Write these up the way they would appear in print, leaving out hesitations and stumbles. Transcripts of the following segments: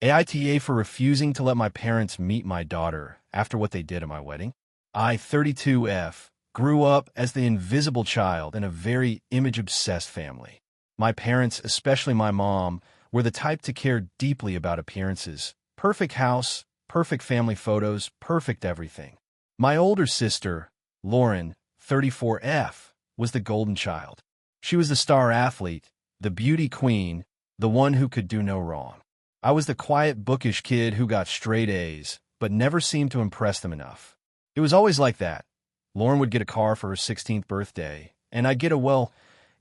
AITA for refusing to let my parents meet my daughter after what they did at my wedding. I, 32F, grew up as the invisible child in a very image-obsessed family. My parents, especially my mom, were the type to care deeply about appearances. Perfect house, perfect family photos, perfect everything. My older sister, Lauren, 34F, was the golden child. She was the star athlete, the beauty queen, the one who could do no wrong. I was the quiet, bookish kid who got straight A's, but never seemed to impress them enough. It was always like that. Lauren would get a car for her 16th birthday, and I'd get a, well,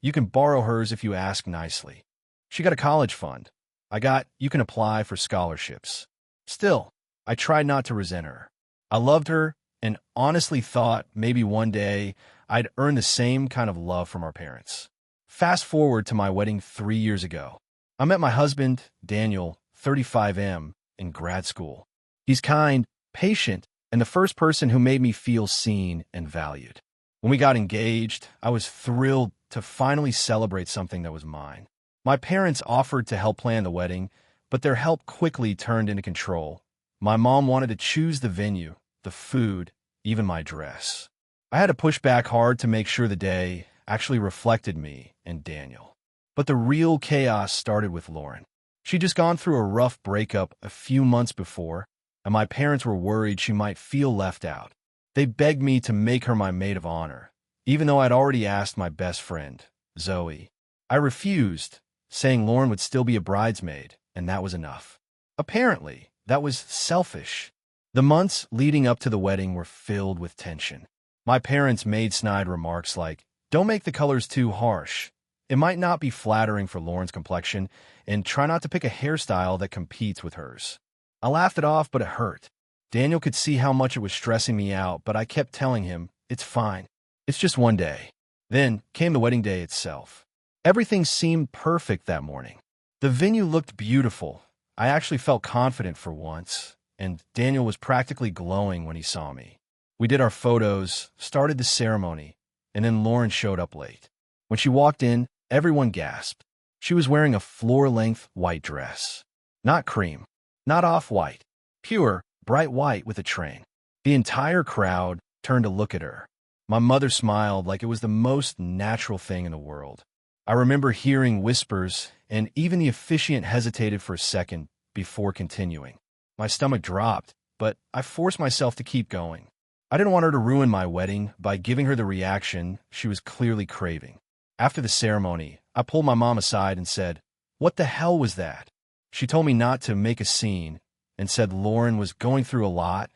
you can borrow hers if you ask nicely. She got a college fund. I got, you can apply for scholarships. Still, I tried not to resent her. I loved her and honestly thought maybe one day I'd earn the same kind of love from our parents. Fast forward to my wedding 3 years ago. I met my husband, Daniel, 35M, in grad school. He's kind, patient, and the first person who made me feel seen and valued. When we got engaged, I was thrilled to finally celebrate something that was mine. My parents offered to help plan the wedding, but their help quickly turned into control. My mom wanted to choose the venue, the food, even my dress. I had to push back hard to make sure the day actually reflected me and Daniel. But the real chaos started with Lauren. She'd just gone through a rough breakup a few months before, and my parents were worried she might feel left out. They begged me to make her my maid of honor, even though I'd already asked my best friend, Zoe. I refused, saying Lauren would still be a bridesmaid, and that was enough. Apparently, that was selfish. The months leading up to the wedding were filled with tension. My parents made snide remarks like, "Don't make the colors too harsh. It might not be flattering for Lauren's complexion, and try not to pick a hairstyle that competes with hers." I laughed it off, but it hurt. Daniel could see how much it was stressing me out, but I kept telling him, "It's fine. It's just one day." Then came the wedding day itself. Everything seemed perfect that morning. The venue looked beautiful. I actually felt confident for once, and Daniel was practically glowing when he saw me. We did our photos, started the ceremony, and then Lauren showed up late. When she walked in, everyone gasped. She was wearing a floor-length white dress. Not cream, not off-white, pure, bright white with a train. The entire crowd turned to look at her. My mother smiled like it was the most natural thing in the world. I remember hearing whispers, and even the officiant hesitated for a second before continuing. My stomach dropped, but I forced myself to keep going. I didn't want her to ruin my wedding by giving her the reaction she was clearly craving. After the ceremony, I pulled my mom aside and said, "What the hell was that?" She told me not to make a scene and said Lauren was going through a lot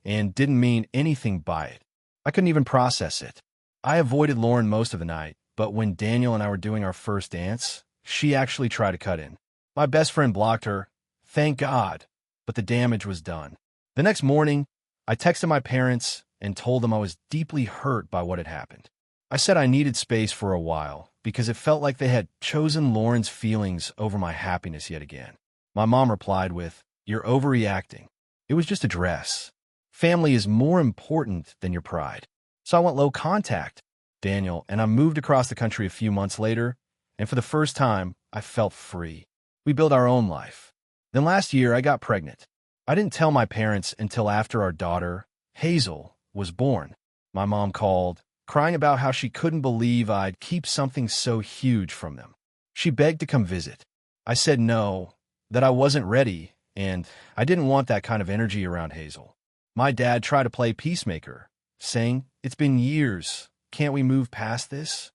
and didn't mean anything by it. I couldn't even process it. I avoided Lauren most of the night, but when Daniel and I were doing our first dance, she actually tried to cut in. My best friend blocked her, thank God, but the damage was done. The next morning, I texted my parents and told them I was deeply hurt by what had happened. I said I needed space for a while because it felt like they had chosen Lauren's feelings over my happiness yet again. My mom replied with, "You're overreacting. It was just a dress. Family is more important than your pride." So I went low contact, Daniel, and I moved across the country a few months later, and for the first time, I felt free. We built our own life. Then last year, I got pregnant. I didn't tell my parents until after our daughter, Hazel, was born. My mom called, crying about how she couldn't believe I'd keep something so huge from them. She begged to come visit. I said no, that I wasn't ready, and I didn't want that kind of energy around Hazel. My dad tried to play peacemaker, saying, "It's been years. Can't we move past this?"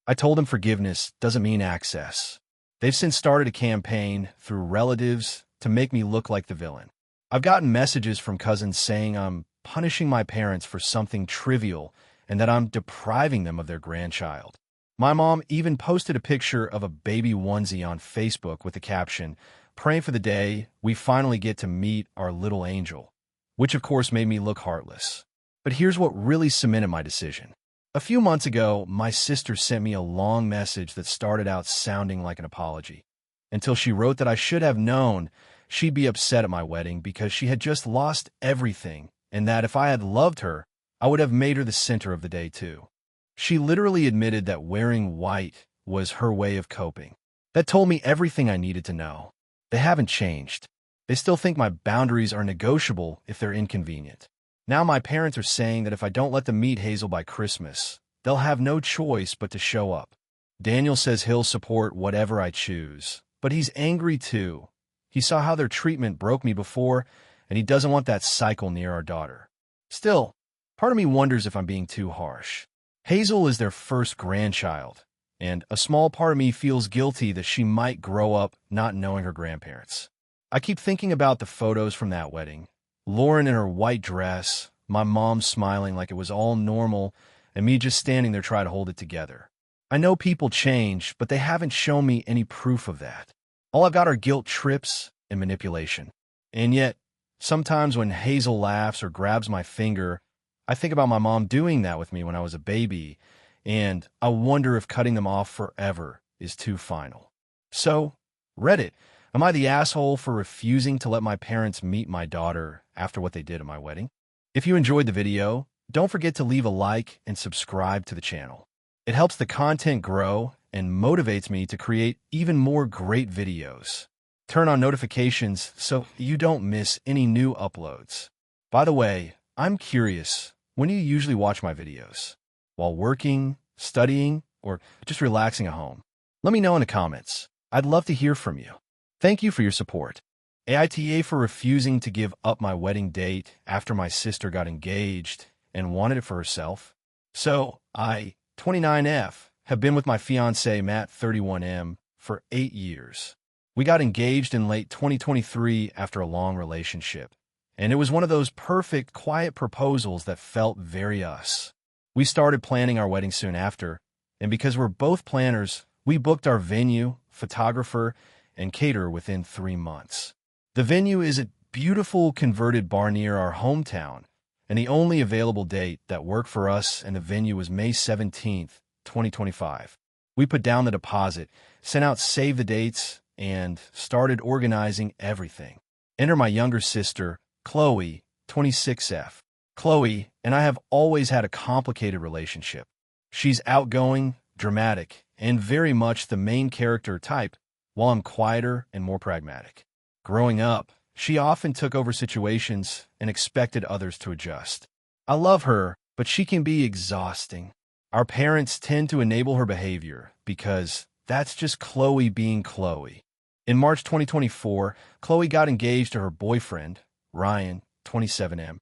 I told him forgiveness doesn't mean access. They've since started a campaign through relatives to make me look like the villain. I've gotten messages from cousins saying I'm punishing my parents for something trivial and that I'm depriving them of their grandchild. My mom even posted a picture of a baby onesie on Facebook with the caption, "Praying for the day we finally get to meet our little angel," which of course made me look heartless. But here's what really cemented my decision. A few months ago, my sister sent me a long message that started out sounding like an apology, until she wrote that I should have known she'd be upset at my wedding because she had just lost everything, and that if I had loved her, I would have made her the center of the day too. She literally admitted that wearing white was her way of coping. That told me everything I needed to know. They haven't changed. They still think my boundaries are negotiable if they're inconvenient. Now my parents are saying that if I don't let them meet Hazel by Christmas, they'll have no choice but to show up. Daniel says he'll support whatever I choose, but he's angry too. He saw how their treatment broke me before, and he doesn't want that cycle near our daughter. Still, part of me wonders if I'm being too harsh. Hazel is their first grandchild, and a small part of me feels guilty that she might grow up not knowing her grandparents. I keep thinking about the photos from that wedding. Lauren in her white dress, my mom smiling like it was all normal, and me just standing there trying to hold it together. I know people change, but they haven't shown me any proof of that. All I've got are guilt trips and manipulation. And yet, sometimes when Hazel laughs or grabs my finger, I think about my mom doing that with me when I was a baby, and I wonder if cutting them off forever is too final. So, Reddit, am I the asshole for refusing to let my parents meet my daughter after what they did at my wedding? If you enjoyed the video, don't forget to leave a like and subscribe to the channel. It helps the content grow and motivates me to create even more great videos. Turn on notifications so you don't miss any new uploads. By the way, I'm curious, when do you usually watch my videos? While working, studying, or just relaxing at home? Let me know in the comments. I'd love to hear from you. Thank you for your support. AITA for refusing to give up my wedding date after my sister got engaged and wanted it for herself. So, I, 29F, have been with my fiancé, Matt, 31M, for 8 years. We got engaged in late 2023 after a long relationship, and it was one of those perfect, quiet proposals that felt very us. We started planning our wedding soon after, and because we're both planners, we booked our venue, photographer, and caterer within 3 months. The venue is a beautiful converted bar near our hometown, and the only available date that worked for us and the venue was May 17th, 2025. We put down the deposit, sent out save the dates, and started organizing everything. Enter my younger sister, Chloe, 26F. Chloe and I have always had a complicated relationship. She's outgoing, dramatic, and very much the main character type, while I'm quieter and more pragmatic. Growing up, she often took over situations and expected others to adjust. I love her, but she can be exhausting. Our parents tend to enable her behavior because that's just Chloe being Chloe. In March 2024, Chloe got engaged to her boyfriend, Ryan, 27M.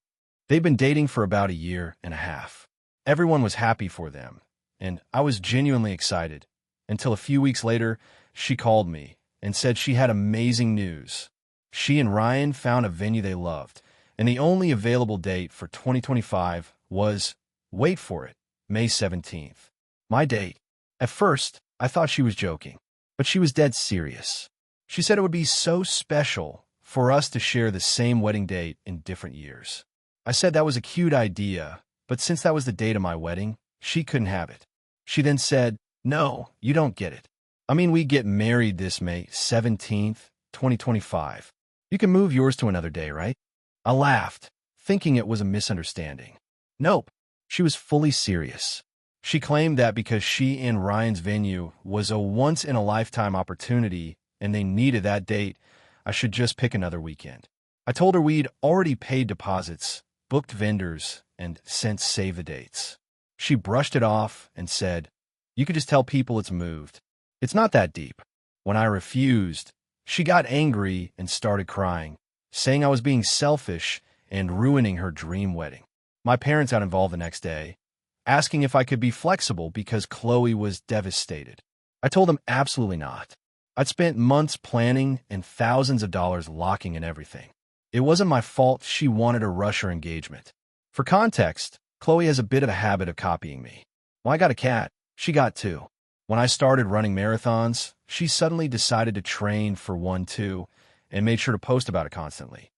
They've been dating for about a year and a half. Everyone was happy for them, and I was genuinely excited, until a few weeks later, she called me and said she had amazing news. She and Ryan found a venue they loved, and the only available date for 2025 was, wait for it, May 17th. My date. At first, I thought she was joking, but she was dead serious. She said it would be so special for us to share the same wedding date in different years. I said that was a cute idea, but since that was the date of my wedding, she couldn't have it. She then said, no, you don't get it. I mean, we get married this May 17th, 2025. You can move yours to another day, right? I laughed, thinking it was a misunderstanding. Nope, she was fully serious. She claimed that because she and Ryan's venue was a once-in-a-lifetime opportunity and they needed that date, I should just pick another weekend. I told her we'd already paid deposits, booked vendors, and sent save the dates. She brushed it off and said, you could just tell people it's moved. It's not that deep. When I refused, she got angry and started crying, saying I was being selfish and ruining her dream wedding. My parents got involved the next day, asking if I could be flexible because Chloe was devastated. I told them absolutely not. I'd spent months planning and thousands of dollars locking in everything. It wasn't my fault she wanted to rush her engagement. For context, Chloe has a bit of a habit of copying me. When I got a cat, she got two. When I started running marathons, she suddenly decided to train for one too and made sure to post about it constantly.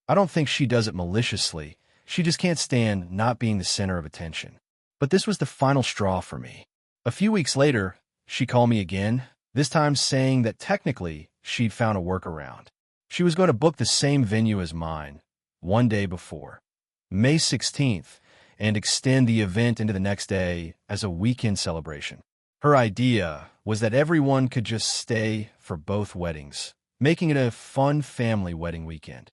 I don't think she does it maliciously. She just can't stand not being the center of attention. But this was the final straw for me. A few weeks later, she called me again, this time saying that technically she'd found a workaround. She was going to book the same venue as mine, one day before, May 16th, and extend the event into the next day as a weekend celebration. Her idea was that everyone could just stay for both weddings, making it a fun family wedding weekend.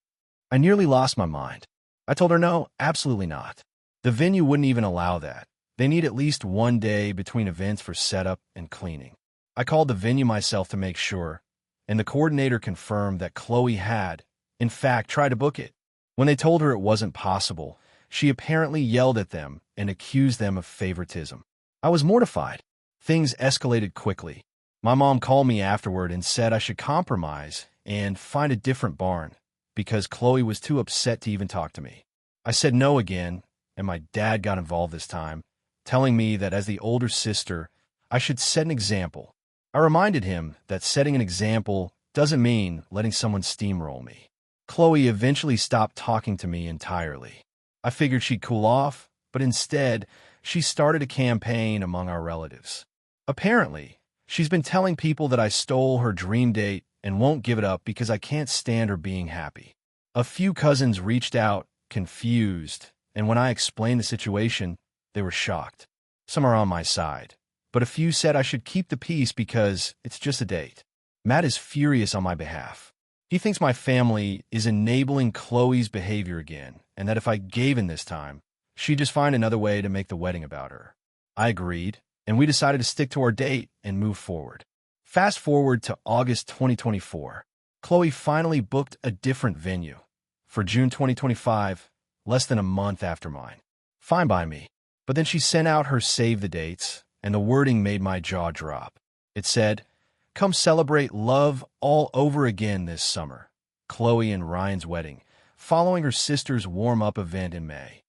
I nearly lost my mind. I told her no, absolutely not. The venue wouldn't even allow that. They need at least one day between events for setup and cleaning. I called the venue myself to make sure, and the coordinator confirmed that Chloe had, in fact, tried to book it. When they told her it wasn't possible, she apparently yelled at them and accused them of favoritism. I was mortified. Things escalated quickly. My mom called me afterward and said I should compromise and find a different barn because Chloe was too upset to even talk to me. I said no again, and my dad got involved this time, telling me that as the older sister, I should set an example. I reminded him that setting an example doesn't mean letting someone steamroll me. Chloe eventually stopped talking to me entirely. I figured she'd cool off, but instead, she started a campaign among our relatives. Apparently, she's been telling people that I stole her dream date and won't give it up because I can't stand her being happy. A few cousins reached out, confused, and when I explained the situation, they were shocked. Some are on my side, but a few said I should keep the peace because it's just a date. Matt is furious on my behalf. He thinks my family is enabling Chloe's behavior again, and that if I gave in this time, she'd just find another way to make the wedding about her. I agreed, and we decided to stick to our date and move forward. Fast forward to August 2024. Chloe finally booked a different venue for June 2025, less than a month after mine. Fine by me. But then she sent out her save the dates, and the wording made my jaw drop. It said, "Come celebrate love all over again this summer. Chloe and Ryan's wedding, following her sister's warm-up event in May."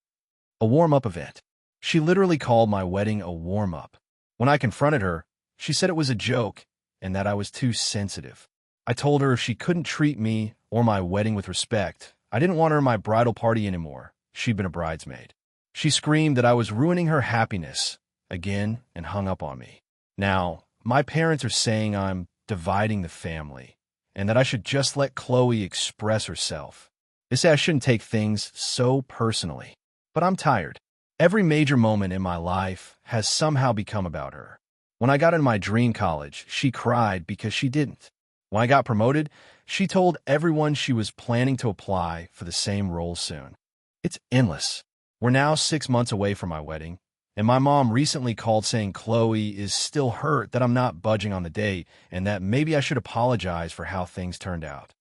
A warm-up event. She literally called my wedding a warm-up. When I confronted her, she said it was a joke and that I was too sensitive. I told her if she couldn't treat me or my wedding with respect, I didn't want her in my bridal party anymore. She'd been a bridesmaid. She screamed that I was ruining her happiness again and hung up on me. Now, my parents are saying I'm dividing the family and that I should just let Chloe express herself. They say I shouldn't take things so personally. But I'm tired. Every major moment in my life has somehow become about her. When I got into my dream college, she cried because she didn't. When I got promoted, she told everyone she was planning to apply for the same role soon. It's endless. We're now 6 months away from my wedding, and my mom recently called saying Chloe is still hurt that I'm not budging on the date and that maybe I should apologize for how things turned out.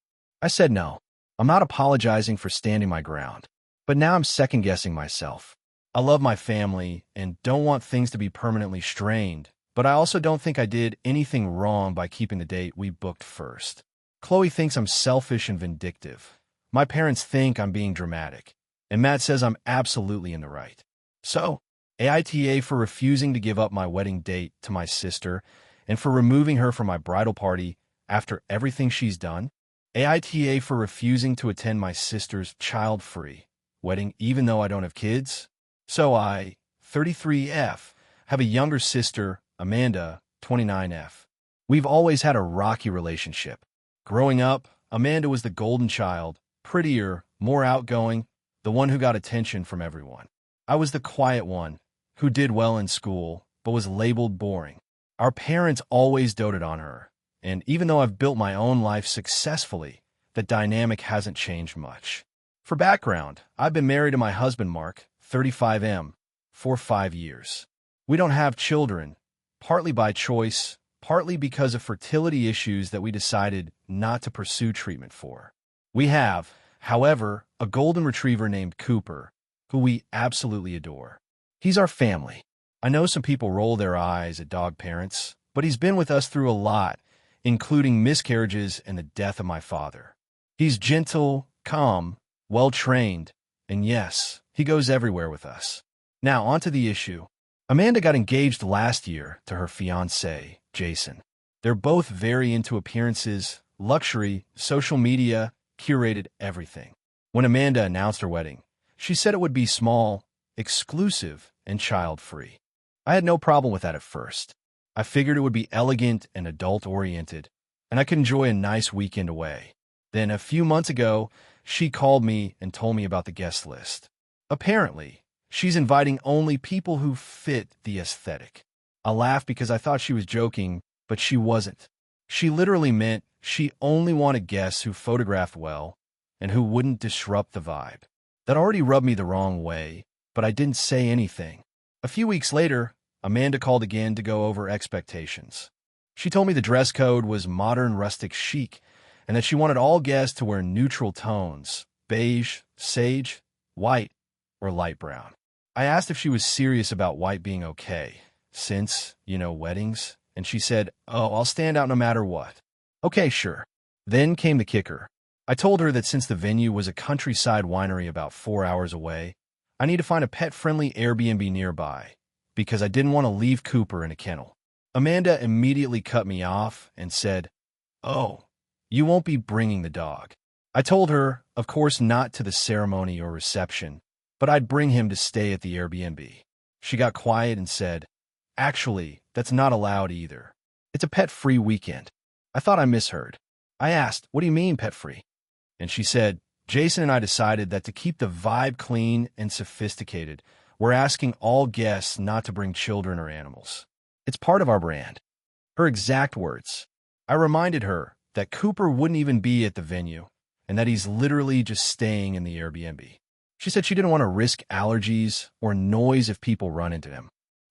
I said no. I'm not apologizing for standing my ground. But now I'm second-guessing myself. I love my family and don't want things to be permanently strained, but I also don't think I did anything wrong by keeping the date we booked first. Chloe thinks I'm selfish and vindictive. My parents think I'm being dramatic, and Matt says I'm absolutely in the right. So, AITA for refusing to give up my wedding date to my sister and for removing her from my bridal party after everything she's done. AITA for refusing to attend my sister's child-free wedding even though I don't have kids. So I, 33F, have a younger sister, Amanda, 29F. We've always had a rocky relationship. Growing up, Amanda was the golden child, prettier, more outgoing, the one who got attention from everyone. I was the quiet one, who did well in school, but was labeled boring. Our parents always doted on her, and even though I've built my own life successfully, the dynamic hasn't changed much. For background, I've been married to my husband, Mark, 35M, for 5 years. We don't have children, partly by choice, partly because of fertility issues that we decided not to pursue treatment for. We have, however, a golden retriever named Cooper, who we absolutely adore. He's our family. I know some people roll their eyes at dog parents, but he's been with us through a lot, including miscarriages and the death of my father. He's gentle, calm, well-trained, and yes, he goes everywhere with us. Now, on to the issue. Amanda got engaged last year to her fiancé, Jason. They're both very into appearances, luxury, social media, curated everything. When Amanda announced her wedding, she said it would be small, exclusive, and child-free. I had no problem with that at first. I figured it would be elegant and adult-oriented, and I could enjoy a nice weekend away. Then, a few months ago, she called me and told me about the guest list. Apparently, she's inviting only people who fit the aesthetic. I laughed because I thought she was joking, but she wasn't. She literally meant she only wanted guests who photographed well and who wouldn't disrupt the vibe. That already rubbed me the wrong way, but I didn't say anything. A few weeks later, Amanda called again to go over expectations. She told me the dress code was modern rustic chic and that she wanted all guests to wear neutral tones, beige, sage, white, or light brown. I asked if she was serious about white being okay, since, weddings, and she said, "Oh, I'll stand out no matter what." Okay, sure. Then came the kicker. I told her that since the venue was a countryside winery about 4 hours away, I need to find a pet-friendly Airbnb nearby, because I didn't want to leave Cooper in a kennel. Amanda immediately cut me off and said, "Oh, you won't be bringing the dog." I told her, of course not to the ceremony or reception, but I'd bring him to stay at the Airbnb. She got quiet and said, "Actually, that's not allowed either. It's a pet-free weekend." I thought I misheard. I asked, "What do you mean pet-free?" And she said, "Jason and I decided that to keep the vibe clean and sophisticated, we're asking all guests not to bring children or animals. It's part of our brand." Her exact words. I reminded her that Cooper wouldn't even be at the venue and that he's literally just staying in the Airbnb. She said she didn't want to risk allergies or noise if people run into him.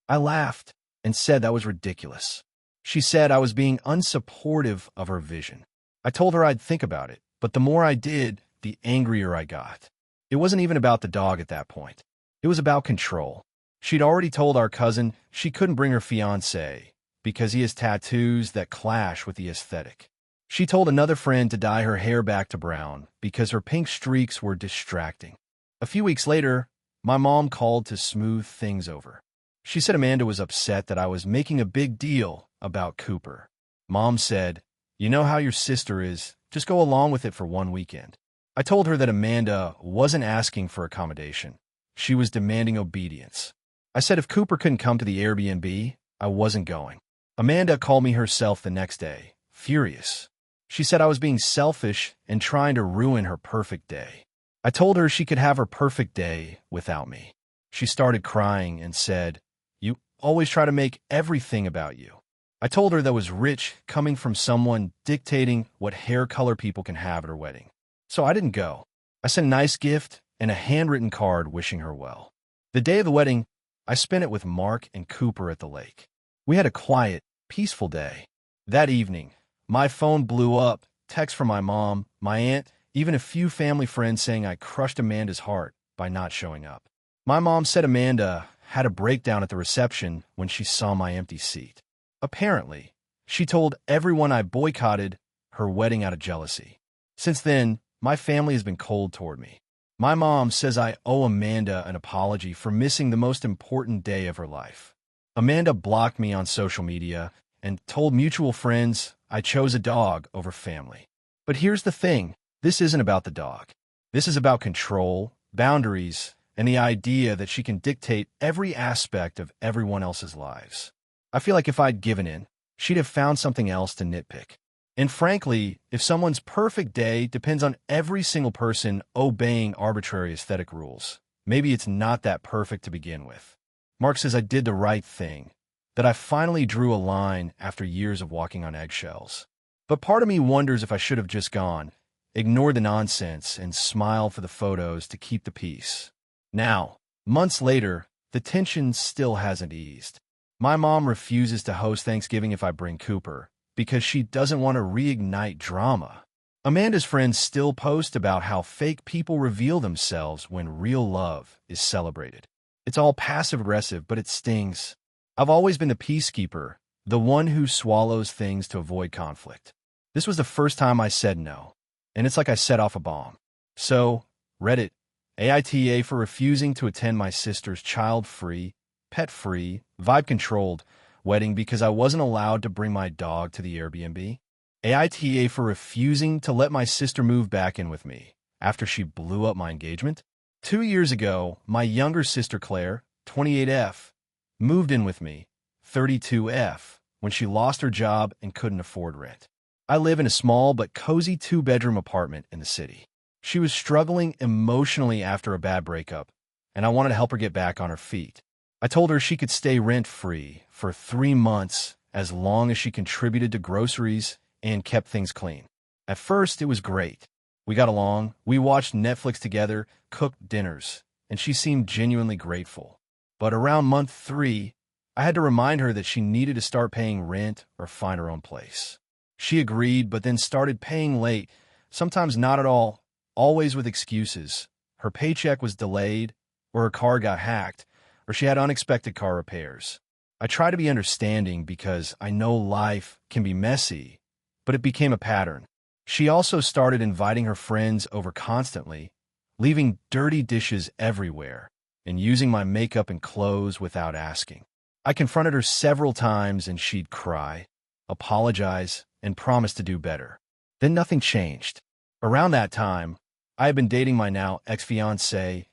I laughed and said that was ridiculous. She said I was being unsupportive of her vision. I told her I'd think about it, but the more I did, the angrier I got. It wasn't even about the dog at that point. It was about control. She'd already told our cousin she couldn't bring her fiancé because he has tattoos that clash with the aesthetic. She told another friend to dye her hair back to brown because her pink streaks were distracting. A few weeks later, my mom called to smooth things over. She said Amanda was upset that I was making a big deal about Cooper. Mom said, "You know how your sister is, just go along with it for one weekend." I told her that Amanda wasn't asking for accommodation. She was demanding obedience. I said if Cooper couldn't come to the Airbnb, I wasn't going. Amanda called me herself the next day, furious. She said I was being selfish and trying to ruin her perfect day. I told her she could have her perfect day without me. She started crying and said, "You always try to make everything about you." I told her that was rich coming from someone dictating what hair color people can have at her wedding. So I didn't go. I sent a nice gift and a handwritten card wishing her well. The day of the wedding, I spent it with Mark and Cooper at the lake. We had a quiet, peaceful day. That evening, my phone blew up, texts from my mom, my aunt, even a few family friends saying I crushed Amanda's heart by not showing up. My mom said Amanda had a breakdown at the reception when she saw my empty seat. Apparently, she told everyone I boycotted her wedding out of jealousy. Since then, my family has been cold toward me. My mom says I owe Amanda an apology for missing the most important day of her life. Amanda blocked me on social media and told mutual friends I chose a dog over family. But here's the thing, this isn't about the dog. This is about control, boundaries, and the idea that she can dictate every aspect of everyone else's lives. I feel like if I'd given in, she'd have found something else to nitpick. And frankly, if someone's perfect day depends on every single person obeying arbitrary aesthetic rules, maybe it's not that perfect to begin with. Mark says I did the right thing, that I finally drew a line after years of walking on eggshells. But part of me wonders if I should have just gone, ignored the nonsense, and smiled for the photos to keep the peace. Now, months later, the tension still hasn't eased. My mom refuses to host Thanksgiving if I bring Cooper, because she doesn't want to reignite drama. Amanda's friends still post about how fake people reveal themselves when real love is celebrated. It's all passive-aggressive, but it stings. I've always been the peacekeeper, the one who swallows things to avoid conflict. This was the first time I said no, and it's like I set off a bomb. So, Reddit, AITA for refusing to attend my sister's child-free, pet-free, vibe-controlled wedding because I wasn't allowed to bring my dog to the Airbnb. AITA for refusing to let my sister move back in with me after she blew up my engagement. 2 years ago, my younger sister Claire, 28F, moved in with me, 32F, when she lost her job and couldn't afford rent. I live in a small but cozy 2-bedroom apartment in the city. She was struggling emotionally after a bad breakup, and I wanted to help her get back on her feet. I told her she could stay rent-free for 3 months as long as she contributed to groceries, and kept things clean. At first, it was great. We got along, we watched Netflix together, cooked dinners, and she seemed genuinely grateful. But around month 3, I had to remind her that she needed to start paying rent or find her own place. She agreed, but then started paying late, sometimes not at all, always with excuses. Her paycheck was delayed, or her car got hacked, or she had unexpected car repairs. I try to be understanding because I know life can be messy, but it became a pattern. She also started inviting her friends over constantly, leaving dirty dishes everywhere, and using my makeup and clothes without asking. I confronted her several times and she'd cry, apologize, and promise to do better. Then nothing changed. Around that time, I had been dating my now ex-fiancé,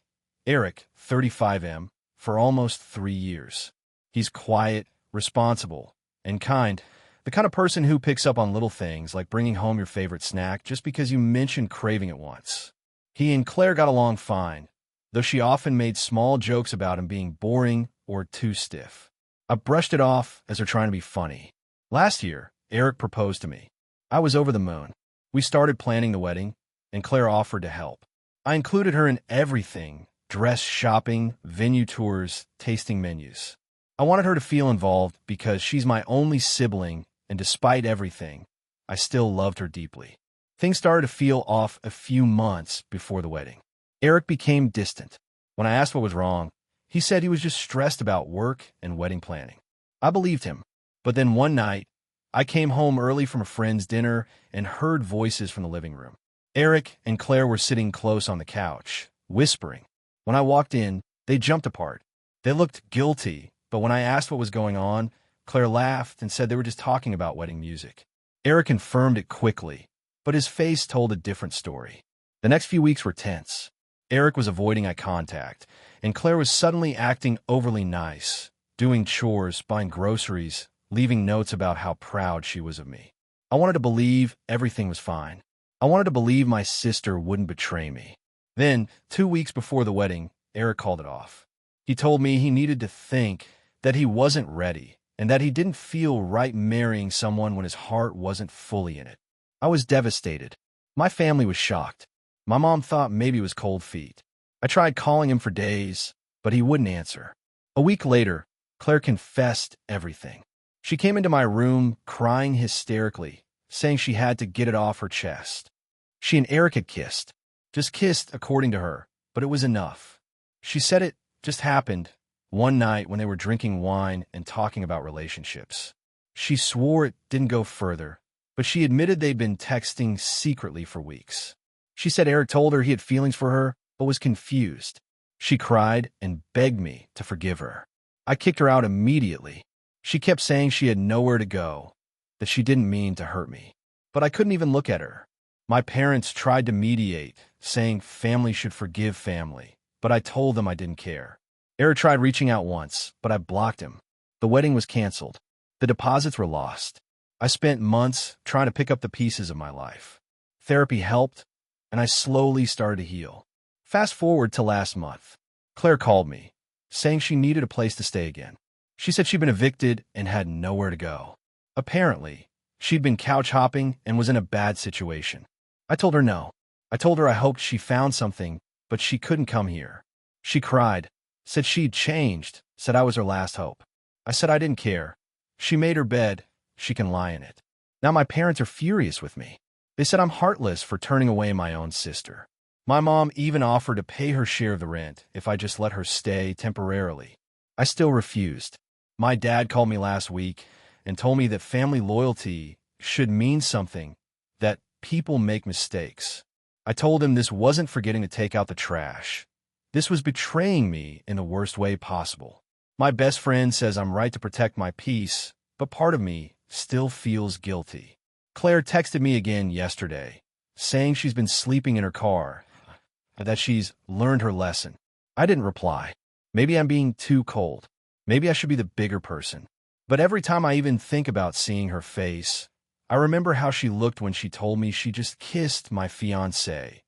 Eric, 35M, for almost 3 years. He's quiet, responsible, and kind, the kind of person who picks up on little things like bringing home your favorite snack just because you mentioned craving it once. He and Claire got along fine, though she often made small jokes about him being boring or too stiff. I brushed it off as her trying to be funny. Last year, Eric proposed to me. I was over the moon. We started planning the wedding, and Claire offered to help. I included her in everything: dress shopping, venue tours, tasting menus. I wanted her to feel involved because she's my only sibling, and despite everything, I still loved her deeply. Things started to feel off a few months before the wedding. Eric became distant. When I asked what was wrong, he said he was just stressed about work and wedding planning. I believed him, but then one night, I came home early from a friend's dinner and heard voices from the living room. Eric and Claire were sitting close on the couch, whispering. When I walked in, they jumped apart. They looked guilty, but when I asked what was going on, Claire laughed and said they were just talking about wedding music. Eric confirmed it quickly, but his face told a different story. The next few weeks were tense. Eric was avoiding eye contact, and Claire was suddenly acting overly nice, doing chores, buying groceries, leaving notes about how proud she was of me. I wanted to believe everything was fine. I wanted to believe my sister wouldn't betray me. Then, 2 weeks before the wedding, Eric called it off. He told me he needed to think, that he wasn't ready, and that he didn't feel right marrying someone when his heart wasn't fully in it. I was devastated. My family was shocked. My mom thought maybe it was cold feet. I tried calling him for days, but he wouldn't answer. A week later, Claire confessed everything. She came into my room crying hysterically, saying she had to get it off her chest. She and Eric had kissed. Just kissed, according to her, but it was enough. She said it just happened one night when they were drinking wine and talking about relationships. She swore it didn't go further, but she admitted they'd been texting secretly for weeks. She said Eric told her he had feelings for her, but was confused. She cried and begged me to forgive her. I kicked her out immediately. She kept saying she had nowhere to go, that she didn't mean to hurt me. But I couldn't even look at her. My parents tried to mediate, saying family should forgive family, but I told them I didn't care. Eric tried reaching out once, but I blocked him. The wedding was canceled. The deposits were lost. I spent months trying to pick up the pieces of my life. Therapy helped, and I slowly started to heal. Fast forward to last month. Claire called me, saying she needed a place to stay again. She said she'd been evicted and had nowhere to go. Apparently, she'd been couch hopping and was in a bad situation. I told her no. I told her I hoped she found something, but she couldn't come here. She cried, said she'd changed, said I was her last hope. I said I didn't care. She made her bed. She can lie in it. Now my parents are furious with me. They said I'm heartless for turning away my own sister. My mom even offered to pay her share of the rent if I just let her stay temporarily. I still refused. My dad called me last week and told me that family loyalty should mean something, that people make mistakes. I told him this wasn't forgetting to take out the trash. This was betraying me in the worst way possible. My best friend says I'm right to protect my peace, but part of me still feels guilty. Claire texted me again yesterday, saying she's been sleeping in her car, that she's learned her lesson. I didn't reply. Maybe I'm being too cold. Maybe I should be the bigger person. But every time I even think about seeing her face, I remember how she looked when she told me she just kissed my fiancé,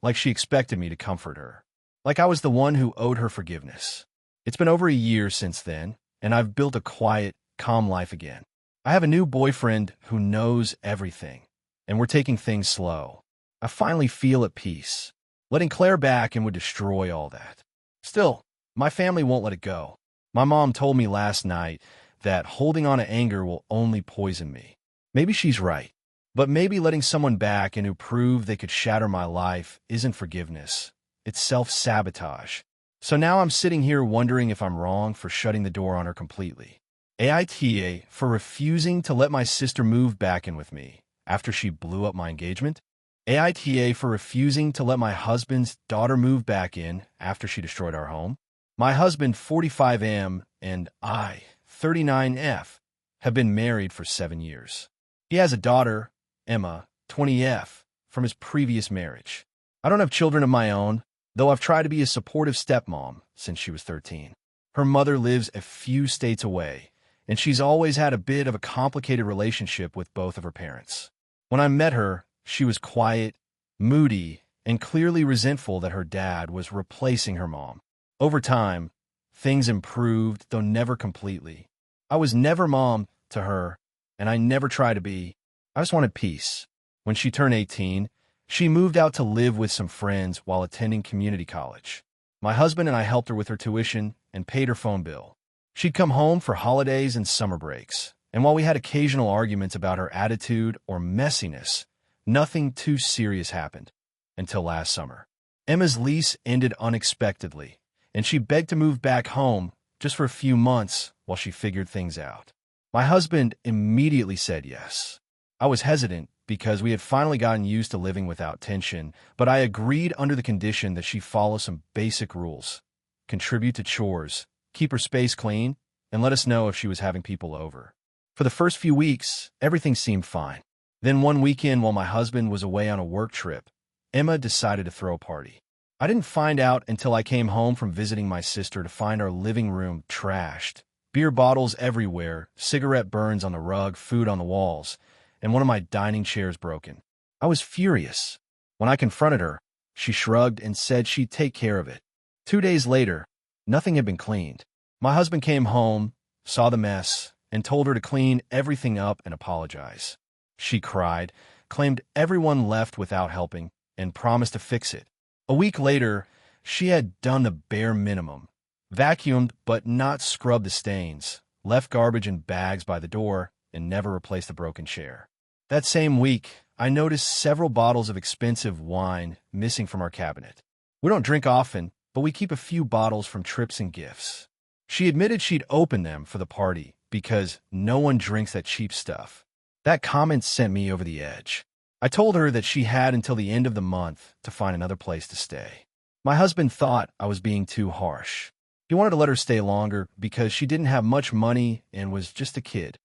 like she expected me to comfort her, like I was the one who owed her forgiveness. It's been over a year since then, and I've built a quiet, calm life again. I have a new boyfriend who knows everything, and we're taking things slow. I finally feel at peace. Letting Claire back in would destroy all that. Still, my family won't let it go. My mom told me last night that holding on to anger will only poison me. Maybe she's right. But maybe letting someone back in who proved they could shatter my life isn't forgiveness. It's self-sabotage. So now I'm sitting here wondering if I'm wrong for shutting the door on her completely. AITA for refusing to let my sister move back in with me after she blew up my engagement. AITA for refusing to let my husband's daughter move back in after she destroyed our home. My husband, 45M, and I, 39F, have been married for 7 years. He has a daughter, Emma, 20F, from his previous marriage. I don't have children of my own, though I've tried to be a supportive stepmom since she was 13. Her mother lives a few states away, and she's always had a bit of a complicated relationship with both of her parents. When I met her, she was quiet, moody, and clearly resentful that her dad was replacing her mom. Over time, things improved, though never completely. I was never mom to her, and I never tried to be. I just wanted peace. When she turned 18, she moved out to live with some friends while attending community college. My husband and I helped her with her tuition and paid her phone bill. She'd come home for holidays and summer breaks, and while we had occasional arguments about her attitude or messiness, nothing too serious happened until last summer. Emma's lease ended unexpectedly, and she begged to move back home just for a few months while she figured things out. My husband immediately said yes. I was hesitant because we had finally gotten used to living without tension, but I agreed under the condition that she follow some basic rules, contribute to chores, keep her space clean, and let us know if she was having people over. For the first few weeks, everything seemed fine. Then one weekend while my husband was away on a work trip, Emma decided to throw a party. I didn't find out until I came home from visiting my sister to find our living room trashed. Beer bottles everywhere, cigarette burns on the rug, food on the walls, and one of my dining chairs broken. I was furious. When I confronted her, she shrugged and said she'd take care of it. 2 days later, nothing had been cleaned. My husband came home, saw the mess, and told her to clean everything up and apologize. She cried, claimed everyone left without helping, and promised to fix it. A week later, she had done the bare minimum, vacuumed but not scrubbed the stains, left garbage in bags by the door, and never replaced the broken chair. That same week, I noticed several bottles of expensive wine missing from our cabinet. We don't drink often, but we keep a few bottles from trips and gifts. She admitted she'd opened them for the party because no one drinks that cheap stuff. That comment sent me over the edge. I told her that she had until the end of the month to find another place to stay. My husband thought I was being too harsh. He wanted to let her stay longer because she didn't have much money and was just a kid.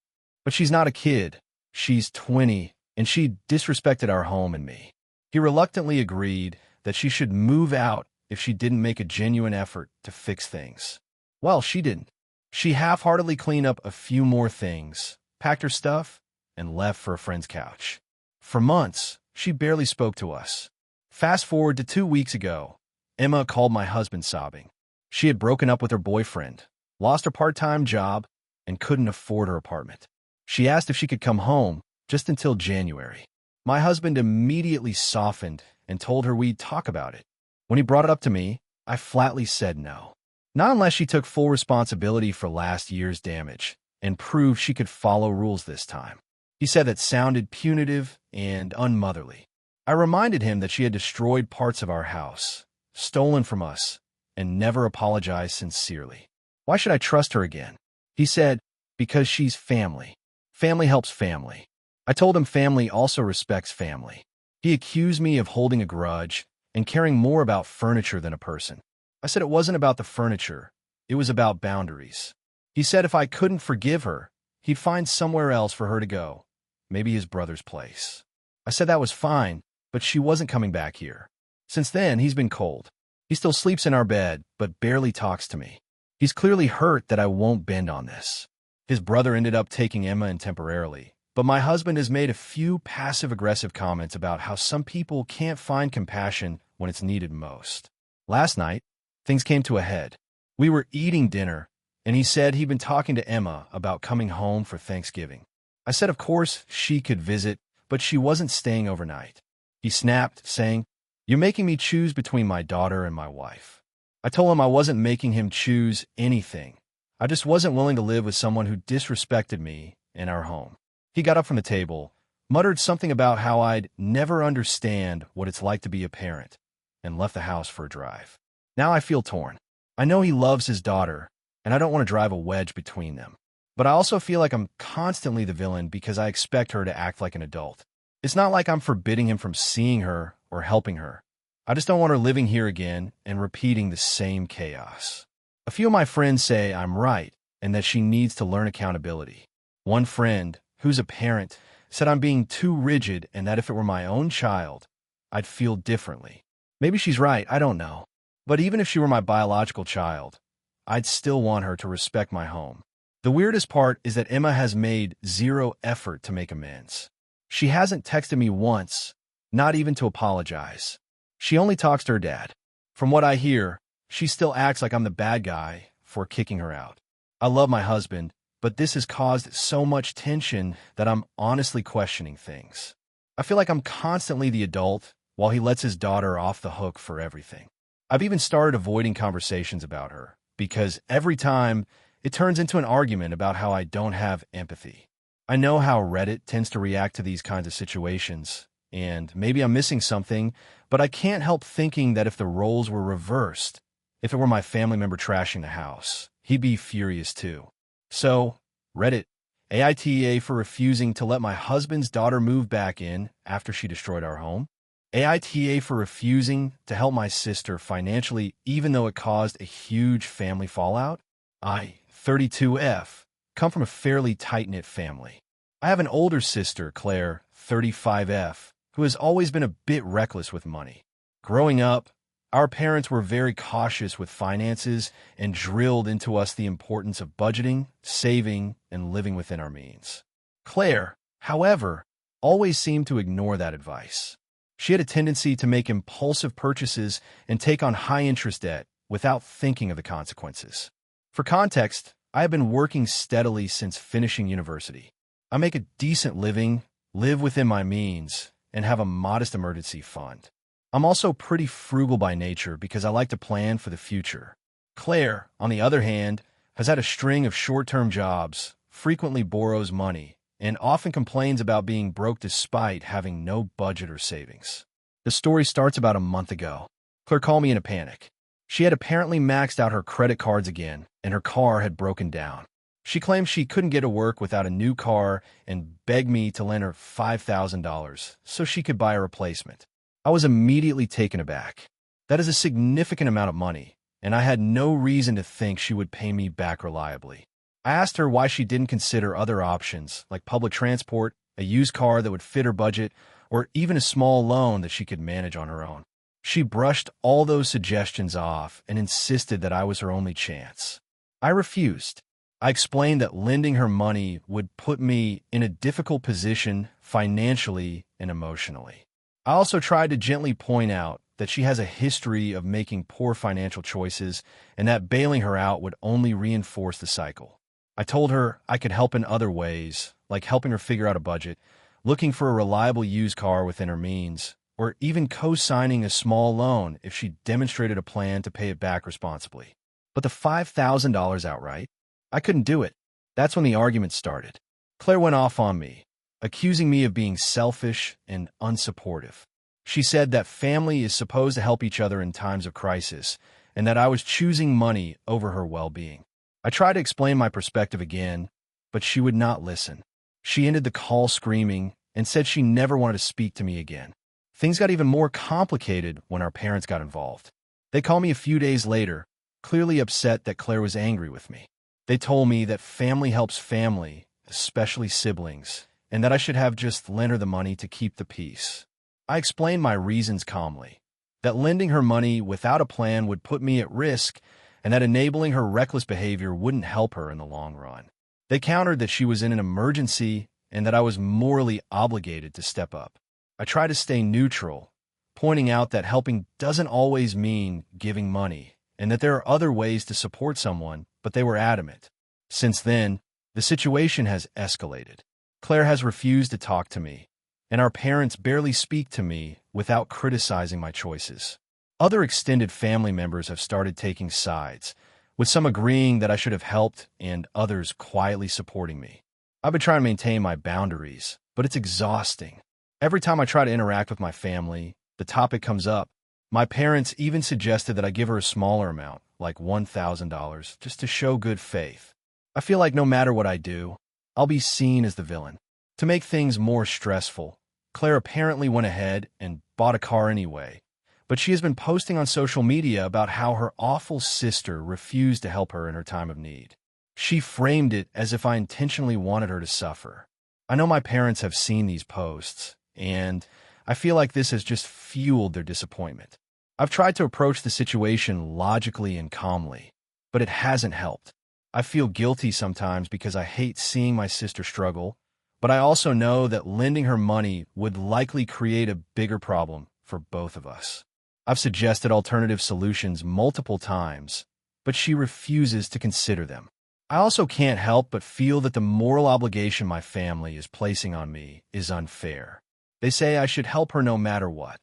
But she's not a kid. She's 20, and she disrespected our home and me. He reluctantly agreed that she should move out if she didn't make a genuine effort to fix things. Well, she didn't. She half-heartedly cleaned up a few more things, packed her stuff, and left for a friend's couch. For months, she barely spoke to us. Fast forward to 2 weeks ago, Emma called my husband sobbing. She had broken up with her boyfriend, lost her part-time job, and couldn't afford her apartment. She asked if she could come home just until January. My husband immediately softened and told her we'd talk about it. When he brought it up to me, I flatly said no. Not unless she took full responsibility for last year's damage and proved she could follow rules this time. He said that sounded punitive and unmotherly. I reminded him that she had destroyed parts of our house, stolen from us, and never apologized sincerely. Why should I trust her again? He said, because she's family. Family helps family. I told him family also respects family. He accused me of holding a grudge and caring more about furniture than a person. I said it wasn't about the furniture, it was about boundaries. He said if I couldn't forgive her, he'd find somewhere else for her to go, maybe his brother's place. I said that was fine, but she wasn't coming back here. Since then, he's been cold. He still sleeps in our bed, but barely talks to me. He's clearly hurt that I won't bend on this. His brother ended up taking Emma in temporarily, but my husband has made a few passive-aggressive comments about how some people can't find compassion when it's needed most. Last night, things came to a head. We were eating dinner, and he said he'd been talking to Emma about coming home for Thanksgiving. I said of course she could visit, but she wasn't staying overnight. He snapped, saying, "You're making me choose between my daughter and my wife." I told him I wasn't making him choose anything. I just wasn't willing to live with someone who disrespected me in our home. He got up from the table, muttered something about how I'd never understand what it's like to be a parent, and left the house for a drive. Now I feel torn. I know he loves his daughter, and I don't want to drive a wedge between them. But I also feel like I'm constantly the villain because I expect her to act like an adult. It's not like I'm forbidding him from seeing her or helping her. I just don't want her living here again and repeating the same chaos. A few of my friends say I'm right and that she needs to learn accountability. One friend, who's a parent, said I'm being too rigid and that if it were my own child, I'd feel differently. Maybe she's right, I don't know. But even if she were my biological child, I'd still want her to respect my home. The weirdest part is that Emma has made zero effort to make amends. She hasn't texted me once, not even to apologize. She only talks to her dad. From what I hear, she still acts like I'm the bad guy for kicking her out. I love my husband, but this has caused so much tension that I'm honestly questioning things. I feel like I'm constantly the adult while he lets his daughter off the hook for everything. I've even started avoiding conversations about her because every time it turns into an argument about how I don't have empathy. I know how Reddit tends to react to these kinds of situations, and maybe I'm missing something, but I can't help thinking that if the roles were reversed, if it were my family member trashing the house, he'd be furious too. So, Reddit, AITA for refusing to let my husband's daughter move back in after she destroyed our home. AITA for refusing to help my sister financially even though it caused a huge family fallout. I, 32F, come from a fairly tight-knit family. I have an older sister, Claire, 35F, who has always been a bit reckless with money. Growing up, our parents were very cautious with finances and drilled into us the importance of budgeting, saving, and living within our means. Claire, however, always seemed to ignore that advice. She had a tendency to make impulsive purchases and take on high-interest debt without thinking of the consequences. For context, I have been working steadily since finishing university. I make a decent living, live within my means, and have a modest emergency fund. I'm also pretty frugal by nature because I like to plan for the future. Claire, on the other hand, has had a string of short-term jobs, frequently borrows money, and often complains about being broke despite having no budget or savings. The story starts about a month ago. Claire called me in a panic. She had apparently maxed out her credit cards again, and her car had broken down. She claimed she couldn't get to work without a new car and begged me to lend her $5,000 so she could buy a replacement. I was immediately taken aback. That is a significant amount of money, and I had no reason to think she would pay me back reliably. I asked her why she didn't consider other options, like public transport, a used car that would fit her budget, or even a small loan that she could manage on her own. She brushed all those suggestions off and insisted that I was her only chance. I refused. I explained that lending her money would put me in a difficult position financially and emotionally. I also tried to gently point out that she has a history of making poor financial choices and that bailing her out would only reinforce the cycle. I told her I could help in other ways, like helping her figure out a budget, looking for a reliable used car within her means, or even co-signing a small loan if she demonstrated a plan to pay it back responsibly. But the $5,000 outright? I couldn't do it. That's when the argument started. Claire went off on me, accusing me of being selfish and unsupportive. She said that family is supposed to help each other in times of crisis, and that I was choosing money over her well-being. I tried to explain my perspective again, but she would not listen. She ended the call screaming and said she never wanted to speak to me again. Things got even more complicated when our parents got involved. They called me a few days later, clearly upset that Claire was angry with me. They told me that family helps family, especially siblings, and that I should have just lent her the money to keep the peace. I explained my reasons calmly, that lending her money without a plan would put me at risk and that enabling her reckless behavior wouldn't help her in the long run. They countered that she was in an emergency and that I was morally obligated to step up. I tried to stay neutral, pointing out that helping doesn't always mean giving money and that there are other ways to support someone, but they were adamant. Since then, the situation has escalated. Claire has refused to talk to me, and our parents barely speak to me without criticizing my choices. Other extended family members have started taking sides, with some agreeing that I should have helped and others quietly supporting me. I've been trying to maintain my boundaries, but it's exhausting. Every time I try to interact with my family, the topic comes up. My parents even suggested that I give her a smaller amount, like $1,000, just to show good faith. I feel like no matter what I do, I'll be seen as the villain. To make things more stressful, Claire apparently went ahead and bought a car anyway, but she has been posting on social media about how her awful sister refused to help her in her time of need. She framed it as if I intentionally wanted her to suffer. I know my parents have seen these posts, and I feel like this has just fueled their disappointment. I've tried to approach the situation logically and calmly, but it hasn't helped. I feel guilty sometimes because I hate seeing my sister struggle, but I also know that lending her money would likely create a bigger problem for both of us. I've suggested alternative solutions multiple times, but she refuses to consider them. I also can't help but feel that the moral obligation my family is placing on me is unfair. They say I should help her no matter what.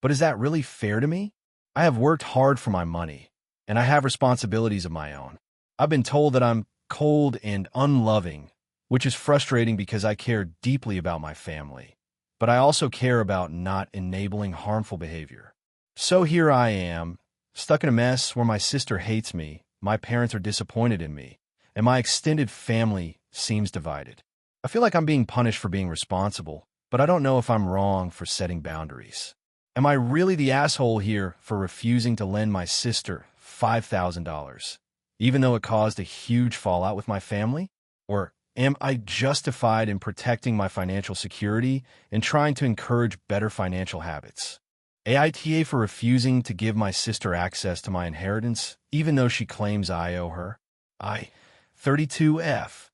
But is that really fair to me? I have worked hard for my money, and I have responsibilities of my own. I've been told that I'm cold and unloving, which is frustrating because I care deeply about my family. But I also care about not enabling harmful behavior. So here I am, stuck in a mess where my sister hates me, my parents are disappointed in me, and my extended family seems divided. I feel like I'm being punished for being responsible, but I don't know if I'm wrong for setting boundaries. Am I really the asshole here for refusing to lend my sister $5,000, even though it caused a huge fallout with my family? Or am I justified in protecting my financial security and trying to encourage better financial habits? AITA for refusing to give my sister access to my inheritance, even though she claims I owe her. I, 32F,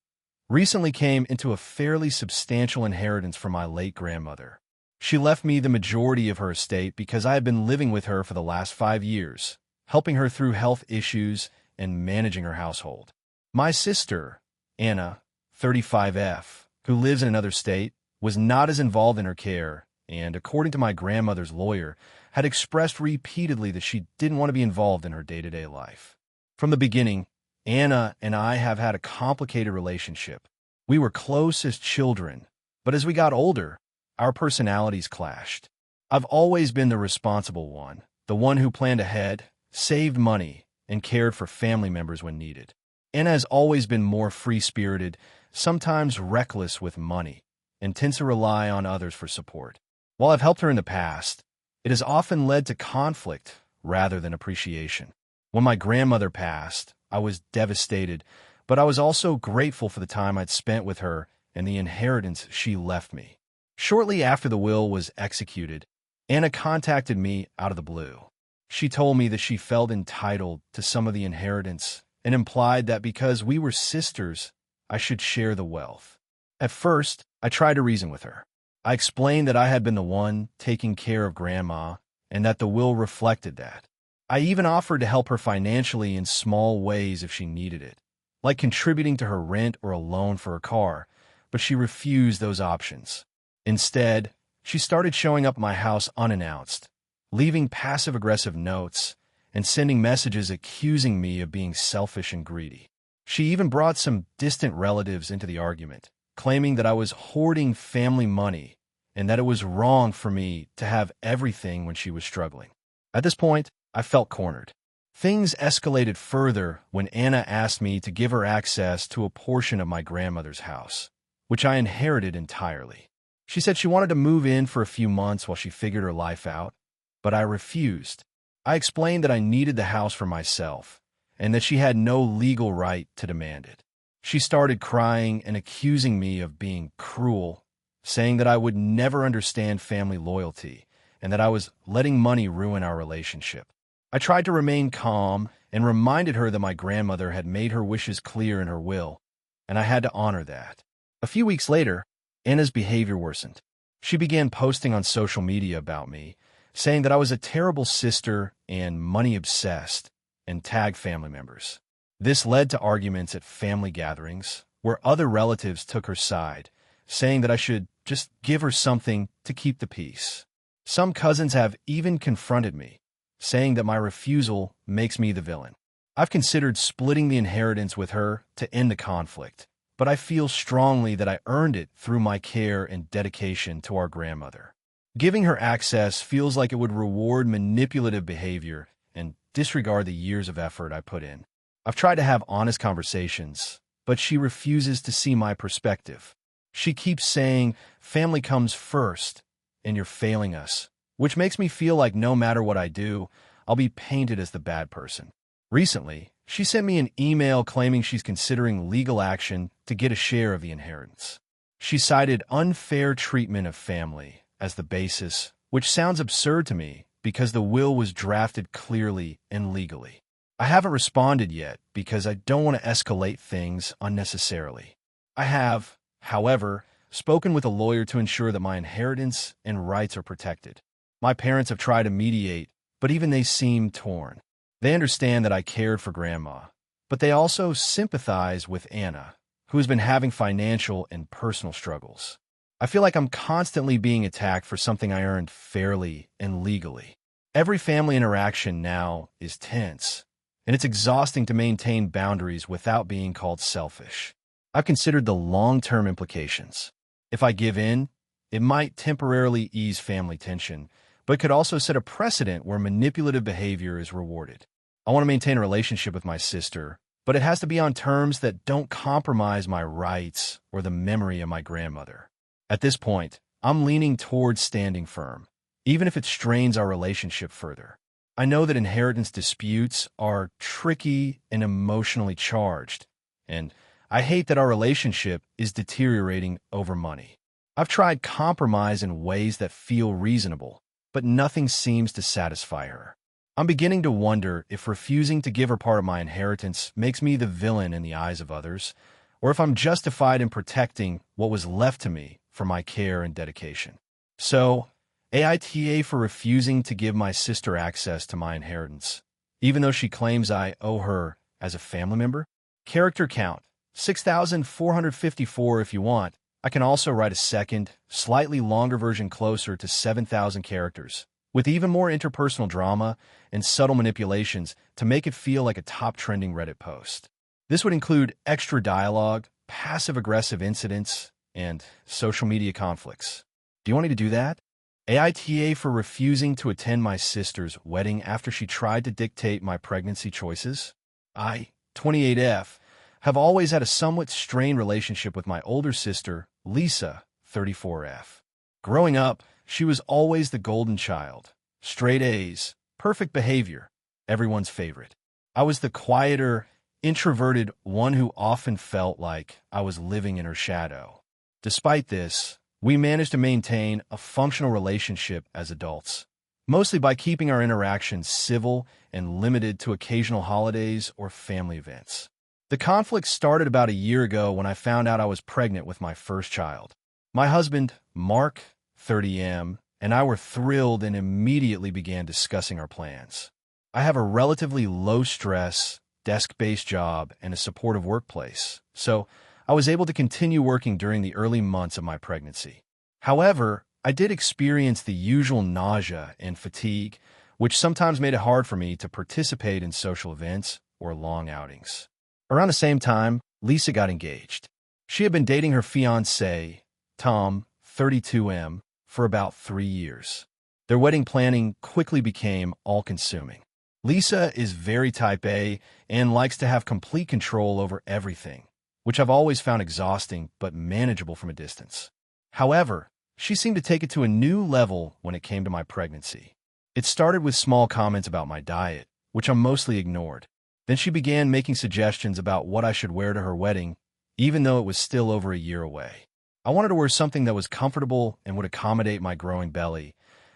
recently came into a fairly substantial inheritance from my late grandmother. She left me the majority of her estate because I had been living with her for the last 5 years, helping her through health issues and managing her household. My sister, Anna, 35F, who lives in another state, was not as involved in her care and, according to my grandmother's lawyer, had expressed repeatedly that she didn't want to be involved in her day-to-day life. From the beginning, Anna and I have had a complicated relationship. We were close as children, but as we got older, our personalities clashed. I've always been the responsible one, the one who planned ahead, saved money, and cared for family members when needed. Anna has always been more free-spirited, sometimes reckless with money, and tends to rely on others for support. While I've helped her in the past, it has often led to conflict rather than appreciation. When my grandmother passed, I was devastated, but I was also grateful for the time I'd spent with her and the inheritance she left me. Shortly after the will was executed, Anna contacted me out of the blue. She told me that she felt entitled to some of the inheritance and implied that because we were sisters, I should share the wealth. At first, I tried to reason with her. I explained that I had been the one taking care of Grandma and that the will reflected that. I even offered to help her financially in small ways if she needed it, like contributing to her rent or a loan for her car, but she refused those options. Instead, she started showing up at my house unannounced, leaving passive-aggressive notes and sending messages accusing me of being selfish and greedy. She even brought some distant relatives into the argument, claiming that I was hoarding family money and that it was wrong for me to have everything when she was struggling. At this point, I felt cornered. Things escalated further when Anna asked me to give her access to a portion of my grandmother's house, which I inherited entirely. She said she wanted to move in for a few months while she figured her life out, but I refused. I explained that I needed the house for myself and that she had no legal right to demand it. She started crying and accusing me of being cruel, saying that I would never understand family loyalty and that I was letting money ruin our relationship. I tried to remain calm and reminded her that my grandmother had made her wishes clear in her will, and I had to honor that. A few weeks later, Anna's behavior worsened. She began posting on social media about me, saying that I was a terrible sister and money-obsessed, and tagged family members. This led to arguments at family gatherings, where other relatives took her side, saying that I should just give her something to keep the peace. Some cousins have even confronted me, saying that my refusal makes me the villain. I've considered splitting the inheritance with her to end the conflict, but I feel strongly that I earned it through my care and dedication to our grandmother. Giving her access feels like it would reward manipulative behavior and disregard the years of effort I put in. I've tried to have honest conversations, but she refuses to see my perspective. She keeps saying, family comes first, and you're failing us, which makes me feel like no matter what I do, I'll be painted as the bad person. Recently, she sent me an email claiming she's considering legal action to get a share of the inheritance. She cited unfair treatment of family as the basis, which sounds absurd to me because the will was drafted clearly and legally. I haven't responded yet because I don't want to escalate things unnecessarily. I have, however, spoken with a lawyer to ensure that my inheritance and rights are protected. My parents have tried to mediate, but even they seem torn. They understand that I cared for Grandma, but they also sympathize with Anna, who has been having financial and personal struggles. I feel like I'm constantly being attacked for something I earned fairly and legally. Every family interaction now is tense, and it's exhausting to maintain boundaries without being called selfish. I've considered the long-term implications. If I give in, it might temporarily ease family tension, but could also set a precedent where manipulative behavior is rewarded. I want to maintain a relationship with my sister, but it has to be on terms that don't compromise my rights or the memory of my grandmother. At this point, I'm leaning towards standing firm, even if it strains our relationship further. I know that inheritance disputes are tricky and emotionally charged, and I hate that our relationship is deteriorating over money. I've tried compromise in ways that feel reasonable, but nothing seems to satisfy her. I'm beginning to wonder if refusing to give her part of my inheritance makes me the villain in the eyes of others, or if I'm justified in protecting what was left to me for my care and dedication. So, AITA for refusing to give my sister access to my inheritance, even though she claims I owe her as a family member? Character count, 6,454 if you want. I can also write a second, slightly longer version closer to 7,000 characters, with even more interpersonal drama and subtle manipulations to make it feel like a top-trending Reddit post. This would include extra dialogue, passive-aggressive incidents, and social media conflicts. Do you want me to do that? AITA for refusing to attend my sister's wedding after she tried to dictate my pregnancy choices. I, 28F, have always had a somewhat strained relationship with my older sister, Lisa, 34F. Growing up, she was always the golden child. Straight A's, perfect behavior, everyone's favorite. I was the quieter, introverted one who often felt like I was living in her shadow. Despite this, we managed to maintain a functional relationship as adults, mostly by keeping our interactions civil and limited to occasional holidays or family events. The conflict started about a year ago when I found out I was pregnant with my first child. My husband, Mark, 30M, and I were thrilled and immediately began discussing our plans. I have a relatively low-stress, desk-based job and a supportive workplace, so I was able to continue working during the early months of my pregnancy. However, I did experience the usual nausea and fatigue, which sometimes made it hard for me to participate in social events or long outings. Around the same time, Lisa got engaged. She had been dating her fiancé, Tom, 32M, for about 3 years. Their wedding planning quickly became all-consuming. Lisa is very type A and likes to have complete control over everything, which I've always found exhausting but manageable from a distance. However, she seemed to take it to a new level when it came to my pregnancy. It started with small comments about my diet, which I mostly ignored. Then she began making suggestions about what I should wear to her wedding, even though it was still over a year away. I wanted to wear something that was comfortable and would accommodate my growing belly,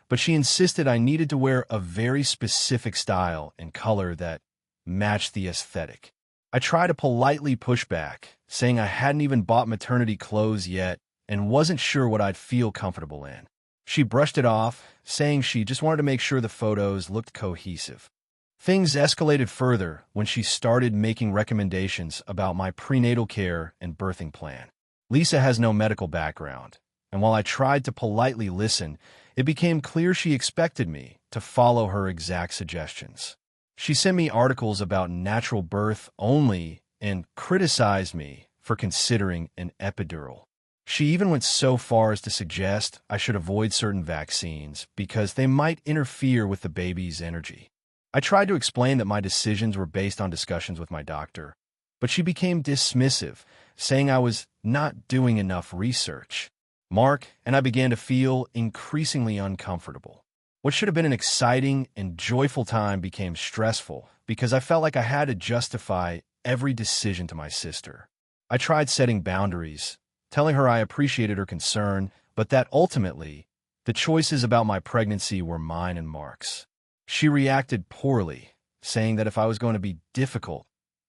but she insisted I needed to wear a very specific style and color that matched the aesthetic. I tried to politely push back, saying I hadn't even bought maternity clothes yet and wasn't sure what I'd feel comfortable in. She brushed it off, saying she just wanted to make sure the photos looked cohesive. Things escalated further when she started making recommendations about my prenatal care and birthing plan. Lisa has no medical background, and while I tried to politely listen, it became clear she expected me to follow her exact suggestions. She sent me articles about natural birth only and criticized me for considering an epidural. She even went so far as to suggest I should avoid certain vaccines because they might interfere with the baby's energy. I tried to explain that my decisions were based on discussions with my doctor, but she became dismissive, saying I was not doing enough research. Mark and I began to feel increasingly uncomfortable. What should have been an exciting and joyful time became stressful because I felt like I had to justify every decision to my sister. I tried setting boundaries, telling her I appreciated her concern, but that ultimately, the choices about my pregnancy were mine and Mark's. She reacted poorly, saying that if I was going to be difficult,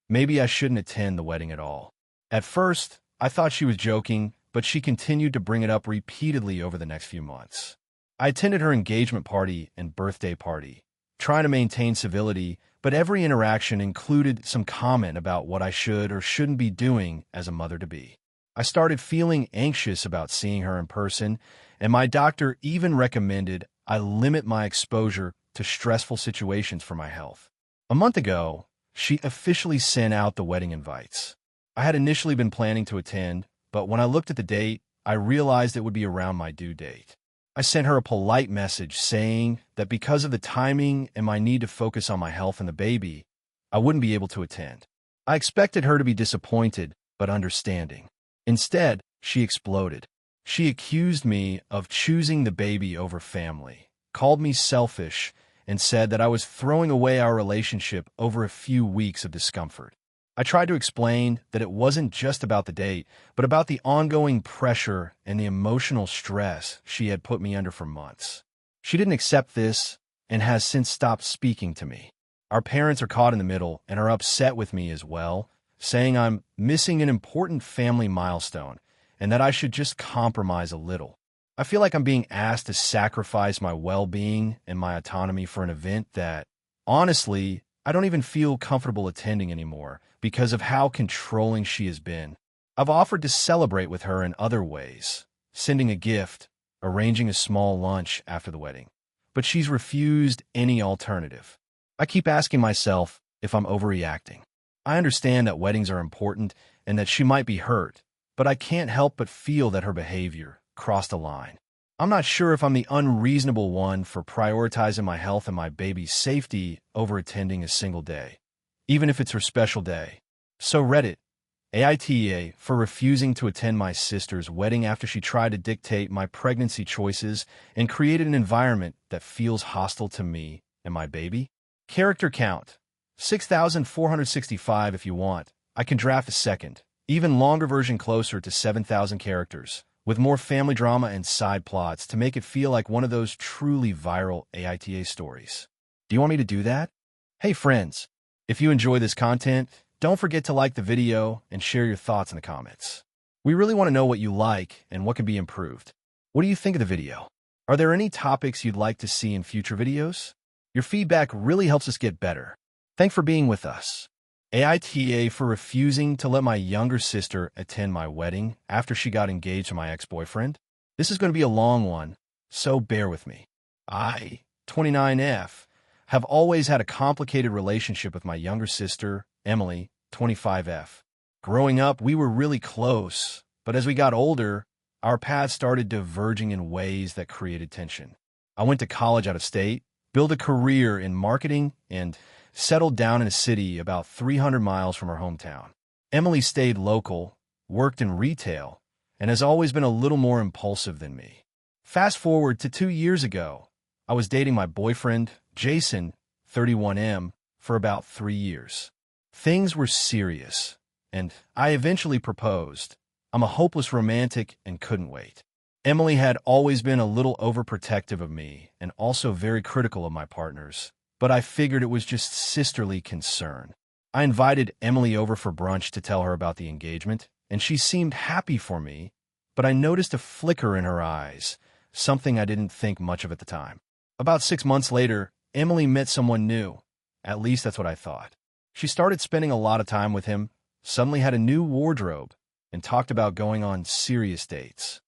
maybe I shouldn't attend the wedding at all. At first, I thought she was joking, but she continued to bring it up repeatedly over the next few months. I attended her engagement party and birthday party, trying to maintain civility, but every interaction included some comment about what I should or shouldn't be doing as a mother-to-be. I started feeling anxious about seeing her in person, and my doctor even recommended I limit my exposure to stressful situations for my health. A month ago, she officially sent out the wedding invites. I had initially been planning to attend, but when I looked at the date, I realized it would be around my due date. I sent her a polite message saying that because of the timing and my need to focus on my health and the baby, I wouldn't be able to attend. I expected her to be disappointed, but understanding. Instead, she exploded. She accused me of choosing the baby over family, called me selfish, and said that I was throwing away our relationship over a few weeks of discomfort. I tried to explain that it wasn't just about the date, but about the ongoing pressure and the emotional stress she had put me under for months. She didn't accept this and has since stopped speaking to me. Our parents are caught in the middle and are upset with me as well, saying I'm missing an important family milestone and that I should just compromise a little. I feel like I'm being asked to sacrifice my well-being and my autonomy for an event that, honestly, I don't even feel comfortable attending anymore because of how controlling she has been. I've offered to celebrate with her in other ways, sending a gift, arranging a small lunch after the wedding, but she's refused any alternative. I keep asking myself if I'm overreacting. I understand that weddings are important and that she might be hurt, but I can't help but feel that her behavior crossed a line. I'm not sure if I'm the unreasonable one for prioritizing my health and my baby's safety over attending a single day, even if it's her special day. So Reddit, AITA for refusing to attend my sister's wedding after she tried to dictate my pregnancy choices and created an environment that feels hostile to me and my baby. Character count, 6,465 if you want. I can draft a second, even longer version closer to 7,000 characters, with more family drama and side plots to make it feel like one of those truly viral AITA stories. Do you want me to do that? Hey friends, if you enjoy this content, don't forget to like the video and share your thoughts in the comments. We really want to know what you like and what can be improved. What do you think of the video? Are there any topics you'd like to see in future videos? Your feedback really helps us get better. Thanks for being with us. AITA for refusing to let my younger sister attend my wedding after she got engaged to my ex-boyfriend. This is going to be a long one, so bear with me. I, 29F, have always had a complicated relationship with my younger sister, Emily, 25F. Growing up, we were really close, but as we got older, our paths started diverging in ways that created tension. I went to college out of state, built a career in marketing, and settled down in a city about 300 miles from her hometown. Emily stayed local, worked in retail, and has always been a little more impulsive than me. Fast forward to 2 years ago, I was dating my boyfriend, Jason, 31M, for about 3 years. Things were serious, and I eventually proposed. I'm a hopeless romantic and couldn't wait. Emily had always been a little overprotective of me and also very critical of my partners, but I figured it was just sisterly concern. I invited Emily over for brunch to tell her about the engagement, and she seemed happy for me, but I noticed a flicker in her eyes, something I didn't think much of at the time. About 6 months later, Emily met someone new. At least that's what I thought. She started spending a lot of time with him, suddenly had a new wardrobe, and talked about going on serious dates.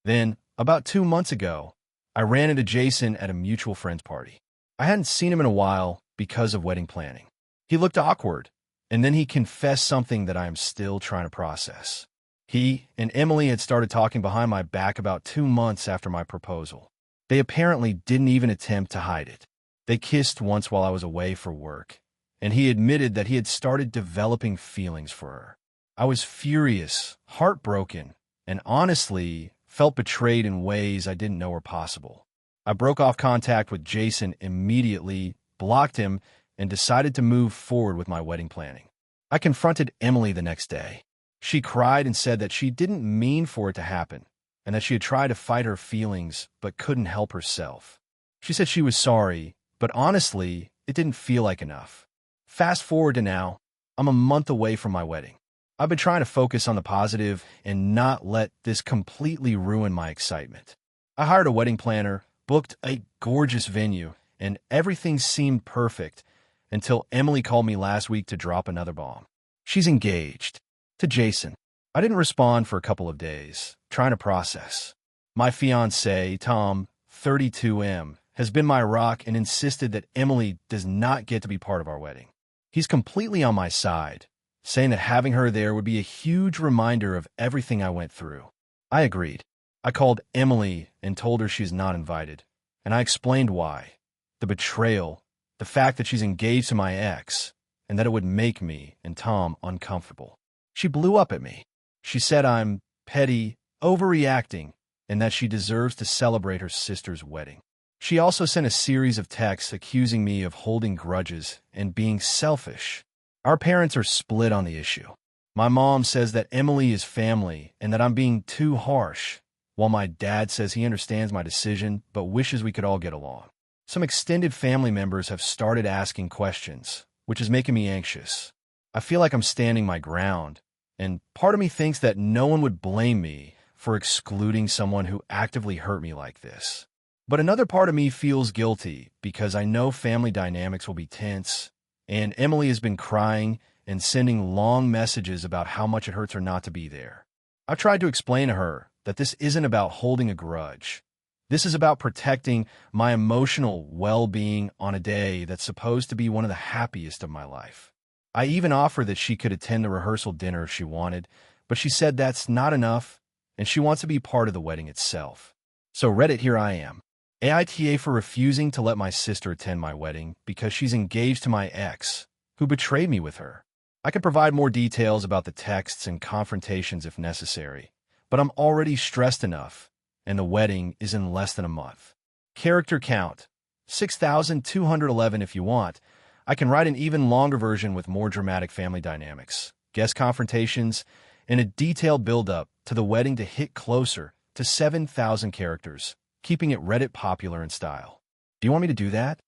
Then, about 2 months ago, I ran into Jason at a mutual friend's party. I hadn't seen him in a while because of wedding planning. He looked awkward, and then he confessed something that I am still trying to process. He and Emily had started talking behind my back about 2 months after my proposal. They apparently didn't even attempt to hide it. They kissed once while I was away for work, and he admitted that he had started developing feelings for her. I was furious, heartbroken, and honestly felt betrayed in ways I didn't know were possible. I broke off contact with Jason immediately, blocked him, and decided to move forward with my wedding planning. I confronted Emily the next day. She cried and said that she didn't mean for it to happen, and that she had tried to fight her feelings but couldn't help herself. She said she was sorry, but honestly, it didn't feel like enough. Fast forward to now, I'm a month away from my wedding. I've been trying to focus on the positive and not let this completely ruin my excitement. I hired a wedding planner, booked a gorgeous venue, and everything seemed perfect until Emily called me last week to drop another bomb. She's engaged to Jason. I didn't respond for a couple of days, trying to process. My fiancé, Tom, 32M, has been my rock and insisted that Emily does not get to be part of our wedding. He's completely on my side, saying that having her there would be a huge reminder of everything I went through. I agreed. I called Emily and told her she's not invited, and I explained why. The betrayal, the fact that she's engaged to my ex, and that it would make me and Tom uncomfortable. She blew up at me. She said I'm petty, overreacting, and that she deserves to celebrate her sister's wedding. She also sent a series of texts accusing me of holding grudges and being selfish. Our parents are split on the issue. My mom says that Emily is family and that I'm being too harsh, while my dad says he understands my decision but wishes we could all get along. Some extended family members have started asking questions, which is making me anxious. I feel like I'm standing my ground, and part of me thinks that no one would blame me for excluding someone who actively hurt me like this. But another part of me feels guilty because I know family dynamics will be tense, and Emily has been crying and sending long messages about how much it hurts her not to be there. I've tried to explain to her that this isn't about holding a grudge. This is about protecting my emotional well-being on a day that's supposed to be one of the happiest of my life. I even offered that she could attend the rehearsal dinner if she wanted, but she said that's not enough, and she wants to be part of the wedding itself. So Reddit, here I am. AITA for refusing to let my sister attend my wedding because she's engaged to my ex, who betrayed me with her. I could provide more details about the texts and confrontations if necessary, but I'm already stressed enough, and the wedding is in less than a month. Character count, 6,211 if you want. I can write an even longer version with more dramatic family dynamics, guest confrontations, and a detailed build-up to the wedding to hit closer to 7,000 characters, keeping it Reddit popular in style. Do you want me to do that?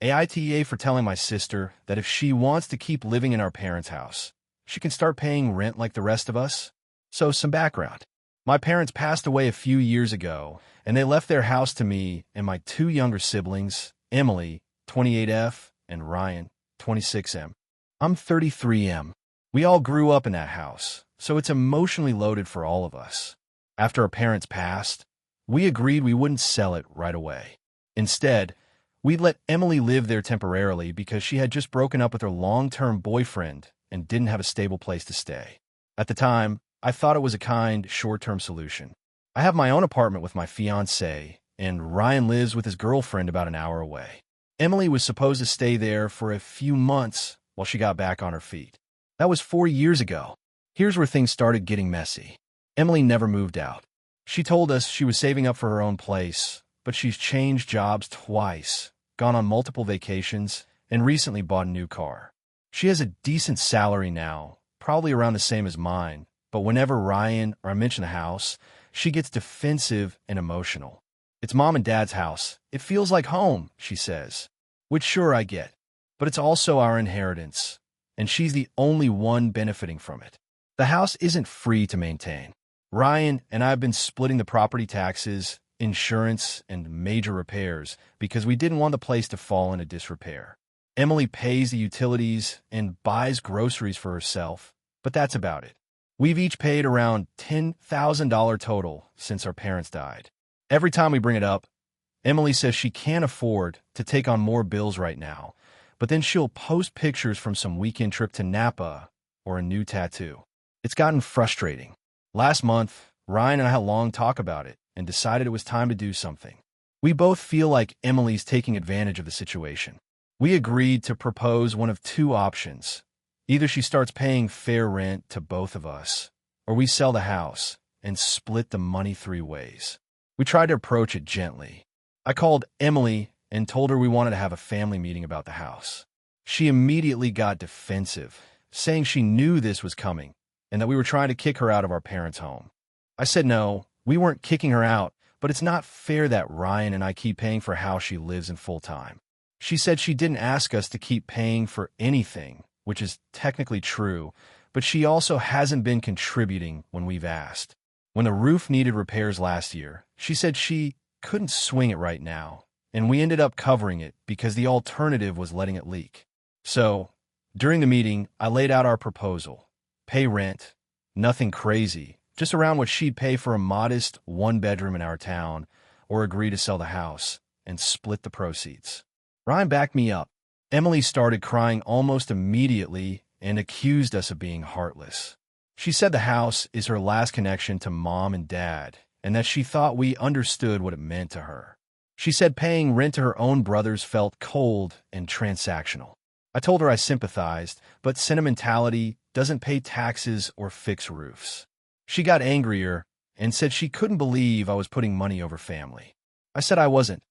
AITA for telling my sister that if she wants to keep living in our parents' house, she can start paying rent like the rest of us. So some background. My parents passed away a few years ago, and they left their house to me and my two younger siblings, Emily, 28F, and Ryan, 26M. I'm 33M. We all grew up in that house, so it's emotionally loaded for all of us. After our parents passed, we agreed we wouldn't sell it right away. Instead, we'd let Emily live there temporarily because she had just broken up with her long-term boyfriend and didn't have a stable place to stay. At the time, I thought it was a kind, short-term solution. I have my own apartment with my fiancé, and Ryan lives with his girlfriend about an hour away. Emily was supposed to stay there for a few months while she got back on her feet. That was 4 years ago. Here's where things started getting messy. Emily never moved out. She told us she was saving up for her own place, but she's changed jobs twice, gone on multiple vacations, and recently bought a new car. She has a decent salary now, probably around the same as mine, but whenever Ryan or I mention the house, she gets defensive and emotional. It's mom and dad's house. It feels like home, she says. Which sure I get, but it's also our inheritance, and she's the only one benefiting from it. The house isn't free to maintain. Ryan and I have been splitting the property taxes, insurance, and major repairs because we didn't want the place to fall into disrepair. Emily pays the utilities and buys groceries for herself, but that's about it. We've each paid around $10,000 total since our parents died. Every time we bring it up, Emily says she can't afford to take on more bills right now, but then she'll post pictures from some weekend trip to Napa or a new tattoo. It's gotten frustrating. Last month, Ryan and I had a long talk about it and decided it was time to do something. We both feel like Emily's taking advantage of the situation. We agreed to propose one of two options. Either she starts paying fair rent to both of us, or we sell the house and split the money 3 ways. We tried to approach it gently. I called Emily and told her we wanted to have a family meeting about the house. She immediately got defensive, saying she knew this was coming and that we were trying to kick her out of our parents' home. I said no, we weren't kicking her out, but it's not fair that Ryan and I keep paying for a house she lives in full time. She said she didn't ask us to keep paying for anything, which is technically true, but she also hasn't been contributing when we've asked. When the roof needed repairs last year, she said she couldn't swing it right now, and we ended up covering it because the alternative was letting it leak. So, during the meeting, I laid out our proposal. Pay rent, nothing crazy, just around what she'd pay for a modest 1-bedroom in our town, or agree to sell the house and split the proceeds. Ryan backed me up. Emily started crying almost immediately and accused us of being heartless. She said the house is her last connection to mom and dad, and that she thought we understood what it meant to her. She said paying rent to her own brothers felt cold and transactional. I told her I sympathized, but sentimentality doesn't pay taxes or fix roofs. She got angrier and said she couldn't believe I was putting money over family. I said I wasn't.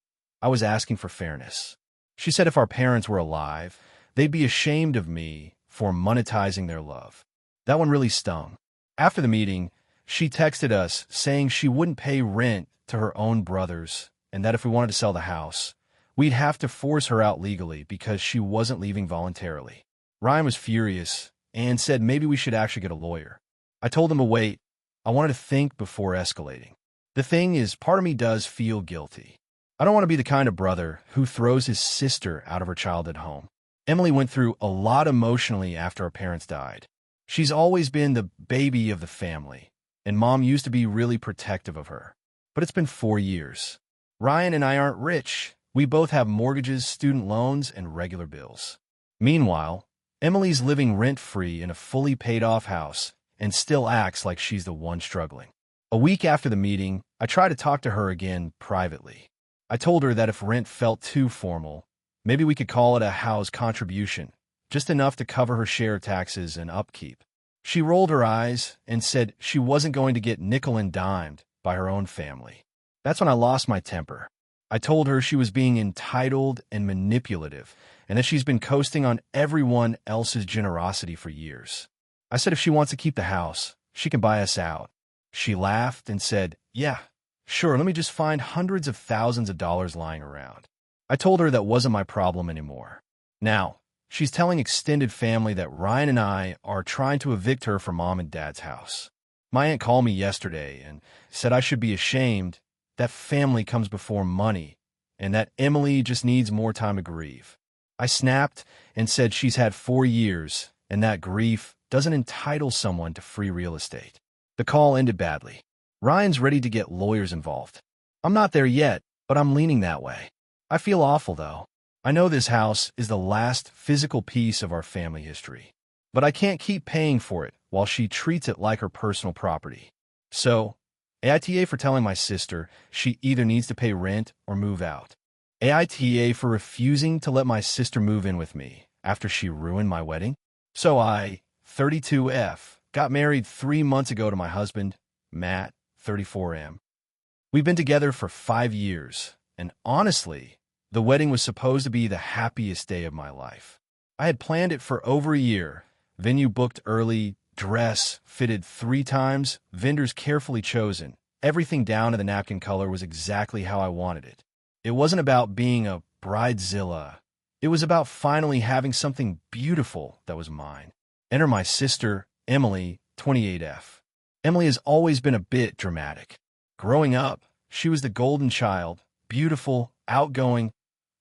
I was asking for fairness. She said if our parents were alive, they'd be ashamed of me for monetizing their love. That one really stung. After the meeting, she texted us saying she wouldn't pay rent to her own brothers and that if we wanted to sell the house, we'd have to force her out legally because she wasn't leaving voluntarily. Ryan was furious and said maybe we should actually get a lawyer. I told him to wait. I wanted to think before escalating. The thing is, part of me does feel guilty. I don't want to be the kind of brother who throws his sister out of her childhood home. Emily went through a lot emotionally after her parents died. She's always been the baby of the family, and Mom used to be really protective of her. But it's been 4 years. Ryan and I aren't rich. We both have mortgages, student loans, and regular bills. Meanwhile, Emily's living rent-free in a fully paid-off house and still acts like she's the one struggling. A week after the meeting, I tried to talk to her again privately. I told her that if rent felt too formal, maybe we could call it a house contribution, just enough to cover her share of taxes and upkeep. She rolled her eyes and said she wasn't going to get nickel and dimed by her own family. That's when I lost my temper. I told her she was being entitled and manipulative, and that she's been coasting on everyone else's generosity for years. I said if she wants to keep the house, she can buy us out. She laughed and said, yeah, sure, let me just find hundreds of thousands of dollars lying around. I told her that wasn't my problem anymore. Now, she's telling extended family that Ryan and I are trying to evict her from mom and dad's house. My aunt called me yesterday and said I should be ashamed that family comes before money and that Emily just needs more time to grieve. I snapped and said she's had 4 years and that grief doesn't entitle someone to free real estate. The call ended badly. Ryan's ready to get lawyers involved. I'm not there yet, but I'm leaning that way. I feel awful, though. I know this house is the last physical piece of our family history, but I can't keep paying for it while she treats it like her personal property. So, AITA for telling my sister she either needs to pay rent or move out. AITA for refusing to let my sister move in with me after she ruined my wedding. So I, 32F, got married 3 months ago to my husband, Matt, 34M. We've been together for 5 years, and honestly, the wedding was supposed to be the happiest day of my life. I had planned it for over a year, venue booked early, dress fitted 3 times, vendors carefully chosen. Everything down to the napkin color was exactly how I wanted it. It wasn't about being a bridezilla. It was about finally having something beautiful that was mine. Enter my sister, Emily, 28F. Emily has always been a bit dramatic. Growing up, she was the golden child, beautiful, outgoing,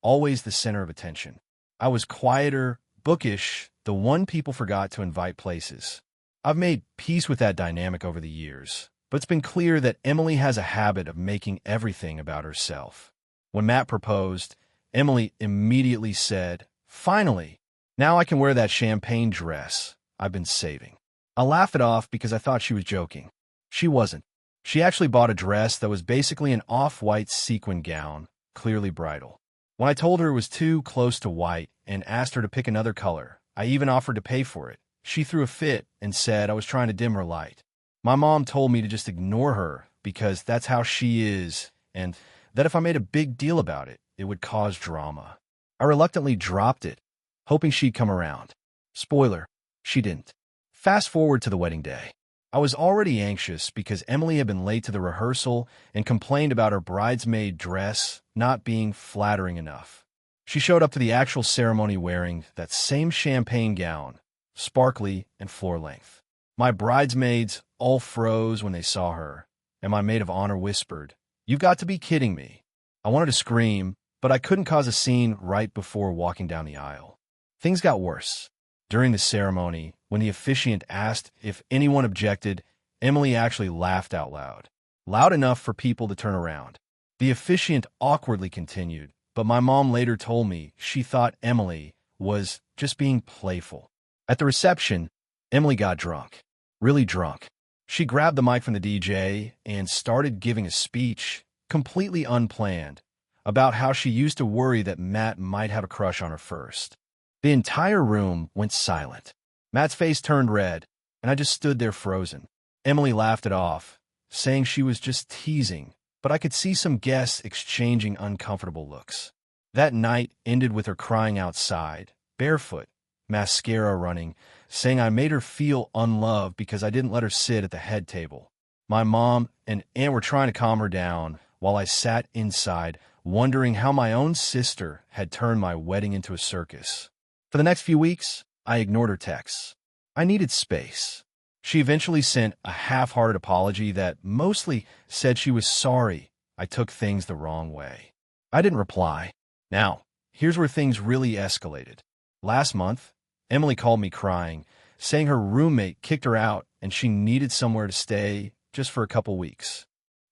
always the center of attention. I was quieter, bookish, the one people forgot to invite places. I've made peace with that dynamic over the years, but it's been clear that Emily has a habit of making everything about herself. When Matt proposed, Emily immediately said, "Finally, now I can wear that champagne dress I've been saving." I laughed it off because I thought she was joking. She wasn't. She actually bought a dress that was basically an off-white sequin gown, clearly bridal. When I told her it was too close to white and asked her to pick another color, I even offered to pay for it. She threw a fit and said I was trying to dim her light. My mom told me to just ignore her because that's how she is, and that if I made a big deal about it, it would cause drama. I reluctantly dropped it, hoping she'd come around. Spoiler, she didn't. Fast forward to the wedding day. I was already anxious because Emily had been late to the rehearsal and complained about her bridesmaid dress not being flattering enough. She showed up to the actual ceremony wearing that same champagne gown, sparkly and floor length. My bridesmaids all froze when they saw her, and my maid of honor whispered, "You've got to be kidding me." I wanted to scream, but I couldn't cause a scene right before walking down the aisle. Things got worse. During the ceremony, when the officiant asked if anyone objected, Emily actually laughed out loud. Loud enough for people to turn around. The officiant awkwardly continued, but my mom later told me she thought Emily was just being playful. At the reception, Emily got drunk. Really drunk. She grabbed the mic from the DJ and started giving a speech, completely unplanned, about how she used to worry that Matt might have a crush on her first. The entire room went silent. Matt's face turned red, and I just stood there frozen. Emily laughed it off, saying she was just teasing, but I could see some guests exchanging uncomfortable looks. That night ended with her crying outside, barefoot, mascara running, saying I made her feel unloved because I didn't let her sit at the head table. My mom and aunt were trying to calm her down while I sat inside, wondering how my own sister had turned my wedding into a circus. For the next few weeks, I ignored her texts. I needed space. She eventually sent a half-hearted apology that mostly said she was sorry I took things the wrong way. I didn't reply. Now, here's where things really escalated. Last month, Emily called me crying, saying her roommate kicked her out and she needed somewhere to stay just for a couple weeks.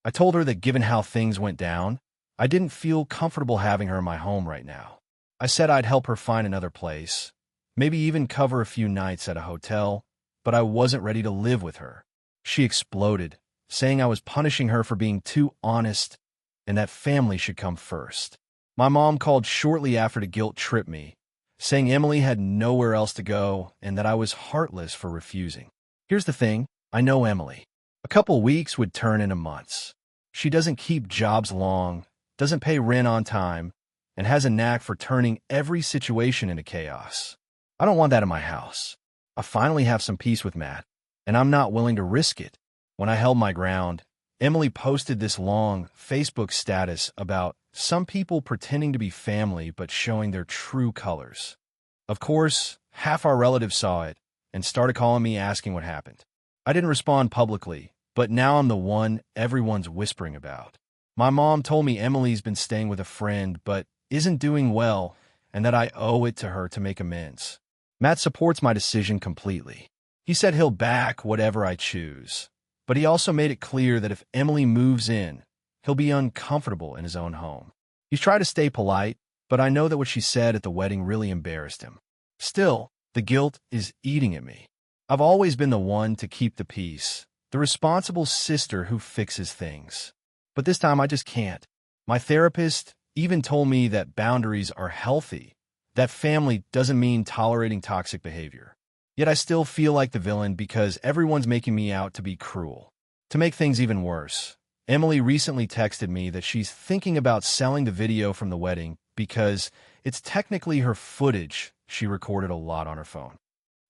I told her that given how things went down, I didn't feel comfortable having her in my home right now. I said I'd help her find another place, maybe even cover a few nights at a hotel, but I wasn't ready to live with her. She exploded, saying I was punishing her for being too honest and that family should come first. My mom called shortly after to guilt trip me, saying Emily had nowhere else to go and that I was heartless for refusing. Here's the thing, I know Emily. A couple weeks would turn into months. She doesn't keep jobs long, doesn't pay rent on time, and has a knack for turning every situation into chaos. I don't want that in my house. I finally have some peace with Matt, and I'm not willing to risk it. When I held my ground, Emily posted this long Facebook status about some people pretending to be family but showing their true colors. Of course, half our relatives saw it and started calling me asking what happened. I didn't respond publicly, but now I'm the one everyone's whispering about. My mom told me Emily's been staying with a friend but isn't doing well and that I owe it to her to make amends. Matt supports my decision completely. He said he'll back whatever I choose, but he also made it clear that if Emily moves in, he'll be uncomfortable in his own home. He's tried to stay polite, but I know that what she said at the wedding really embarrassed him. Still, the guilt is eating at me. I've always been the one to keep the peace, the responsible sister who fixes things. But this time I just can't. My therapist even told me that boundaries are healthy, that family doesn't mean tolerating toxic behavior. Yet I still feel like the villain because everyone's making me out to be cruel. To make things even worse, Emily recently texted me that she's thinking about selling the video from the wedding because it's technically her footage she recorded a lot on her phone.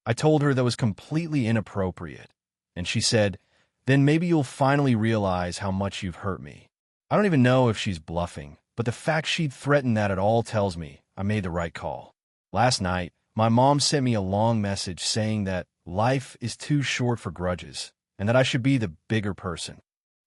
I told her that was completely inappropriate, and she said, "Then maybe you'll finally realize how much you've hurt me." I don't even know if she's bluffing, but the fact she'd threatened that at all tells me I made the right call. Last night, my mom sent me a long message saying that life is too short for grudges and that I should be the bigger person.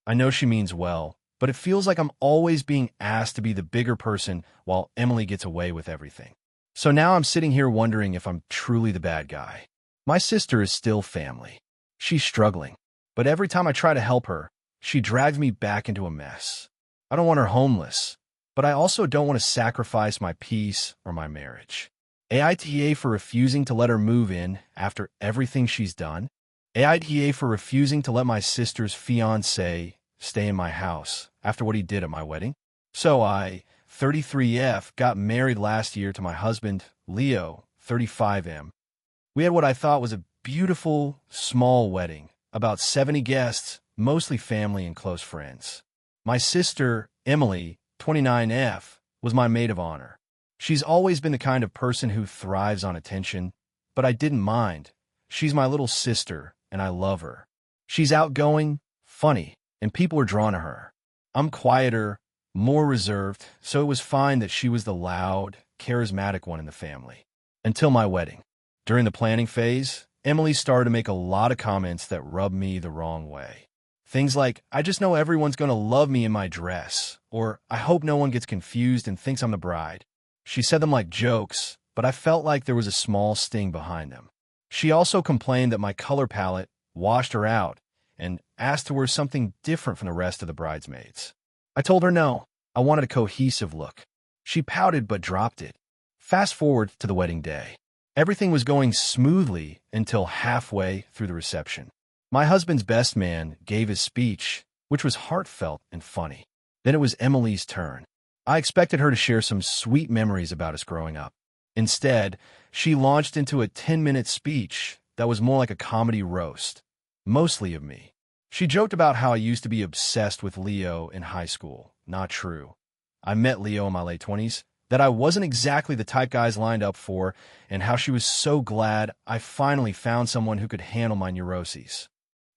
I know she means well, but it feels like I'm always being asked to be the bigger person while Emily gets away with everything. So now I'm sitting here wondering if I'm truly the bad guy. My sister is still family. She's struggling. But every time I try to help her, she drags me back into a mess. I don't want her homeless, but I also don't want to sacrifice my peace or my marriage. AITA for refusing to let her move in after everything she's done. AITA for refusing to let my sister's fiancé stay in my house after what he did at my wedding. So I, 33F, got married last year to my husband, Leo, 35M. We had what I thought was a beautiful, small wedding, about 70 guests, mostly family and close friends. My sister, Emily, 29F, was my maid of honor. She's always been the kind of person who thrives on attention, but I didn't mind. She's my little sister, and I love her. She's outgoing, funny, and people are drawn to her. I'm quieter, more reserved, so it was fine that she was the loud, charismatic one in the family. Until my wedding. During the planning phase, Emily started to make a lot of comments that rubbed me the wrong way. Things like, I just know everyone's going to love me in my dress, or I hope no one gets confused and thinks I'm the bride. She said them like jokes, but I felt like there was a small sting behind them. She also complained that my color palette washed her out and asked to wear something different from the rest of the bridesmaids. I told her no, I wanted a cohesive look. She pouted but dropped it. Fast forward to the wedding day. Everything was going smoothly until halfway through the reception. My husband's best man gave his speech, which was heartfelt and funny. Then it was Emily's turn. I expected her to share some sweet memories about us growing up. Instead, she launched into a 10-minute speech that was more like a comedy roast, mostly of me. She joked about how I used to be obsessed with Leo in high school. Not true. I met Leo in my late 20s, that I wasn't exactly the type guys lined up for, and how she was so glad I finally found someone who could handle my neuroses.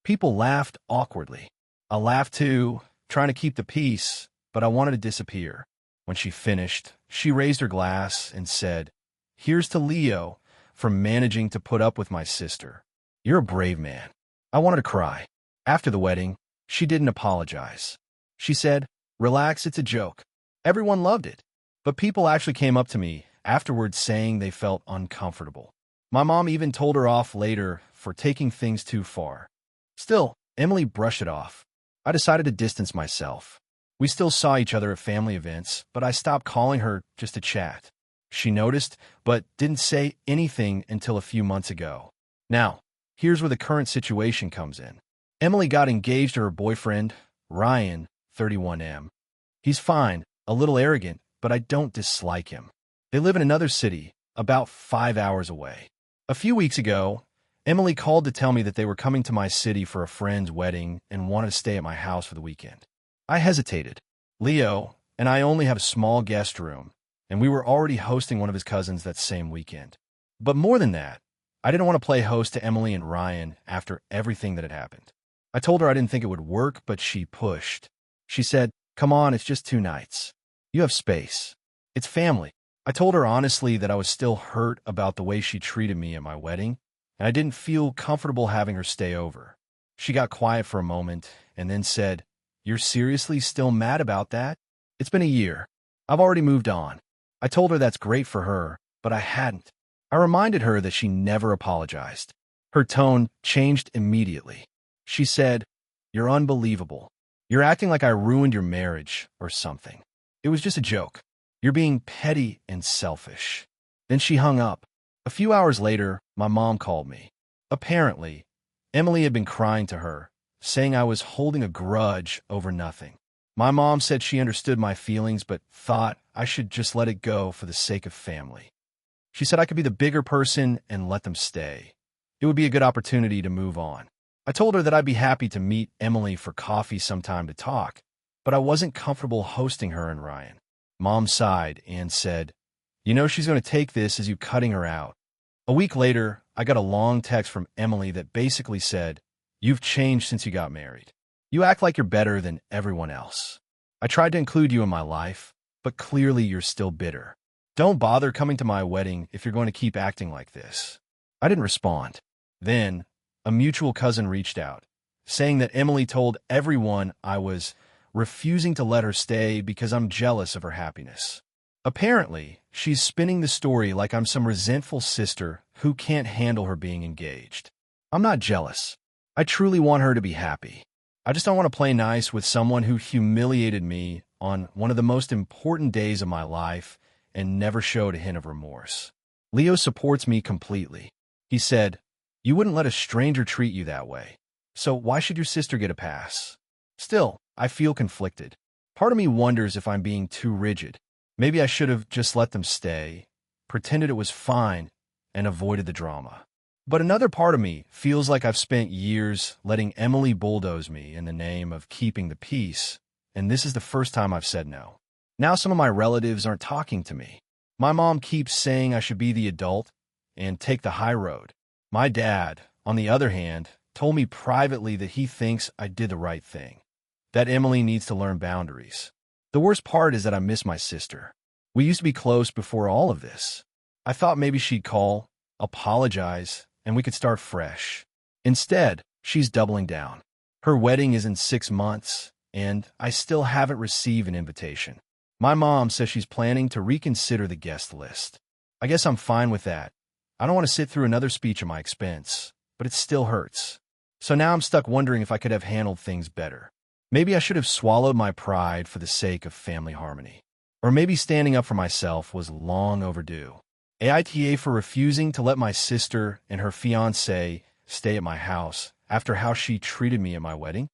People laughed awkwardly. I laughed too, trying to keep the peace, but I wanted to disappear. When she finished, she raised her glass and said, "Here's to Leo for managing to put up with my sister. You're a brave man." I wanted to cry. After the wedding, she didn't apologize. She said, "Relax, it's a joke." Everyone loved it. But people actually came up to me afterwards saying they felt uncomfortable. My mom even told her off later for taking things too far. Still, Emily brushed it off. I decided to distance myself. We still saw each other at family events, but I stopped calling her just to chat. She noticed, but didn't say anything until a few months ago. Now, here's where the current situation comes in. Emily got engaged to her boyfriend, Ryan, 31M. He's fine, a little arrogant, but I don't dislike him. They live in another city, about 5 hours away. A few weeks ago, Emily called to tell me that they were coming to my city for a friend's wedding and wanted to stay at my house for the weekend. I hesitated. Leo and I only have a small guest room, and we were already hosting one of his cousins that same weekend. But more than that, I didn't want to play host to Emily and Ryan after everything that had happened. I told her I didn't think it would work, but she pushed. She said, "Come on, it's just 2 nights. You have space. It's family." I told her honestly that I was still hurt about the way she treated me at my wedding, and I didn't feel comfortable having her stay over. She got quiet for a moment and then said, "You're seriously still mad about that? It's been a year. I've already moved on." I told her that's great for her, but I hadn't. I reminded her that she never apologized. Her tone changed immediately. She said, "You're unbelievable. You're acting like I ruined your marriage or something. It was just a joke. You're being petty and selfish." Then she hung up. A few hours later, my mom called me. Apparently, Emily had been crying to her, saying I was holding a grudge over nothing. My mom said she understood my feelings but thought I should just let it go for the sake of family. She said I could be the bigger person and let them stay. It would be a good opportunity to move on. I told her that I'd be happy to meet Emily for coffee sometime to talk, but I wasn't comfortable hosting her and Ryan. Mom sighed and said, "You know she's going to take this as you cutting her out." A week later, I got a long text from Emily that basically said, "You've changed since you got married. You act like you're better than everyone else. I tried to include you in my life, but clearly you're still bitter. Don't bother coming to my wedding if you're going to keep acting like this." I didn't respond. Then, a mutual cousin reached out, saying that Emily told everyone I was refusing to let her stay because I'm jealous of her happiness. Apparently, she's spinning the story like I'm some resentful sister who can't handle her being engaged. I'm not jealous. I truly want her to be happy. I just don't want to play nice with someone who humiliated me on one of the most important days of my life and never showed a hint of remorse. Leo supports me completely. He said, "You wouldn't let a stranger treat you that way. So why should your sister get a pass?" Still, I feel conflicted. Part of me wonders if I'm being too rigid. Maybe I should have just let them stay, pretended it was fine, and avoided the drama. But another part of me feels like I've spent years letting Emily bulldoze me in the name of keeping the peace, and this is the first time I've said no. Now some of my relatives aren't talking to me. My mom keeps saying I should be the adult and take the high road. My dad, on the other hand, told me privately that he thinks I did the right thing, that Emily needs to learn boundaries. The worst part is that I miss my sister. We used to be close before all of this. I thought maybe she'd call, apologize, and we could start fresh. Instead, she's doubling down. Her wedding is in 6 months, and I still haven't received an invitation. My mom says she's planning to reconsider the guest list. I guess I'm fine with that. I don't want to sit through another speech at my expense, but it still hurts. So now I'm stuck wondering if I could have handled things better. Maybe I should have swallowed my pride for the sake of family harmony. Or maybe standing up for myself was long overdue. AITA for refusing to let my sister and her fiancé stay at my house after how she treated me at my wedding?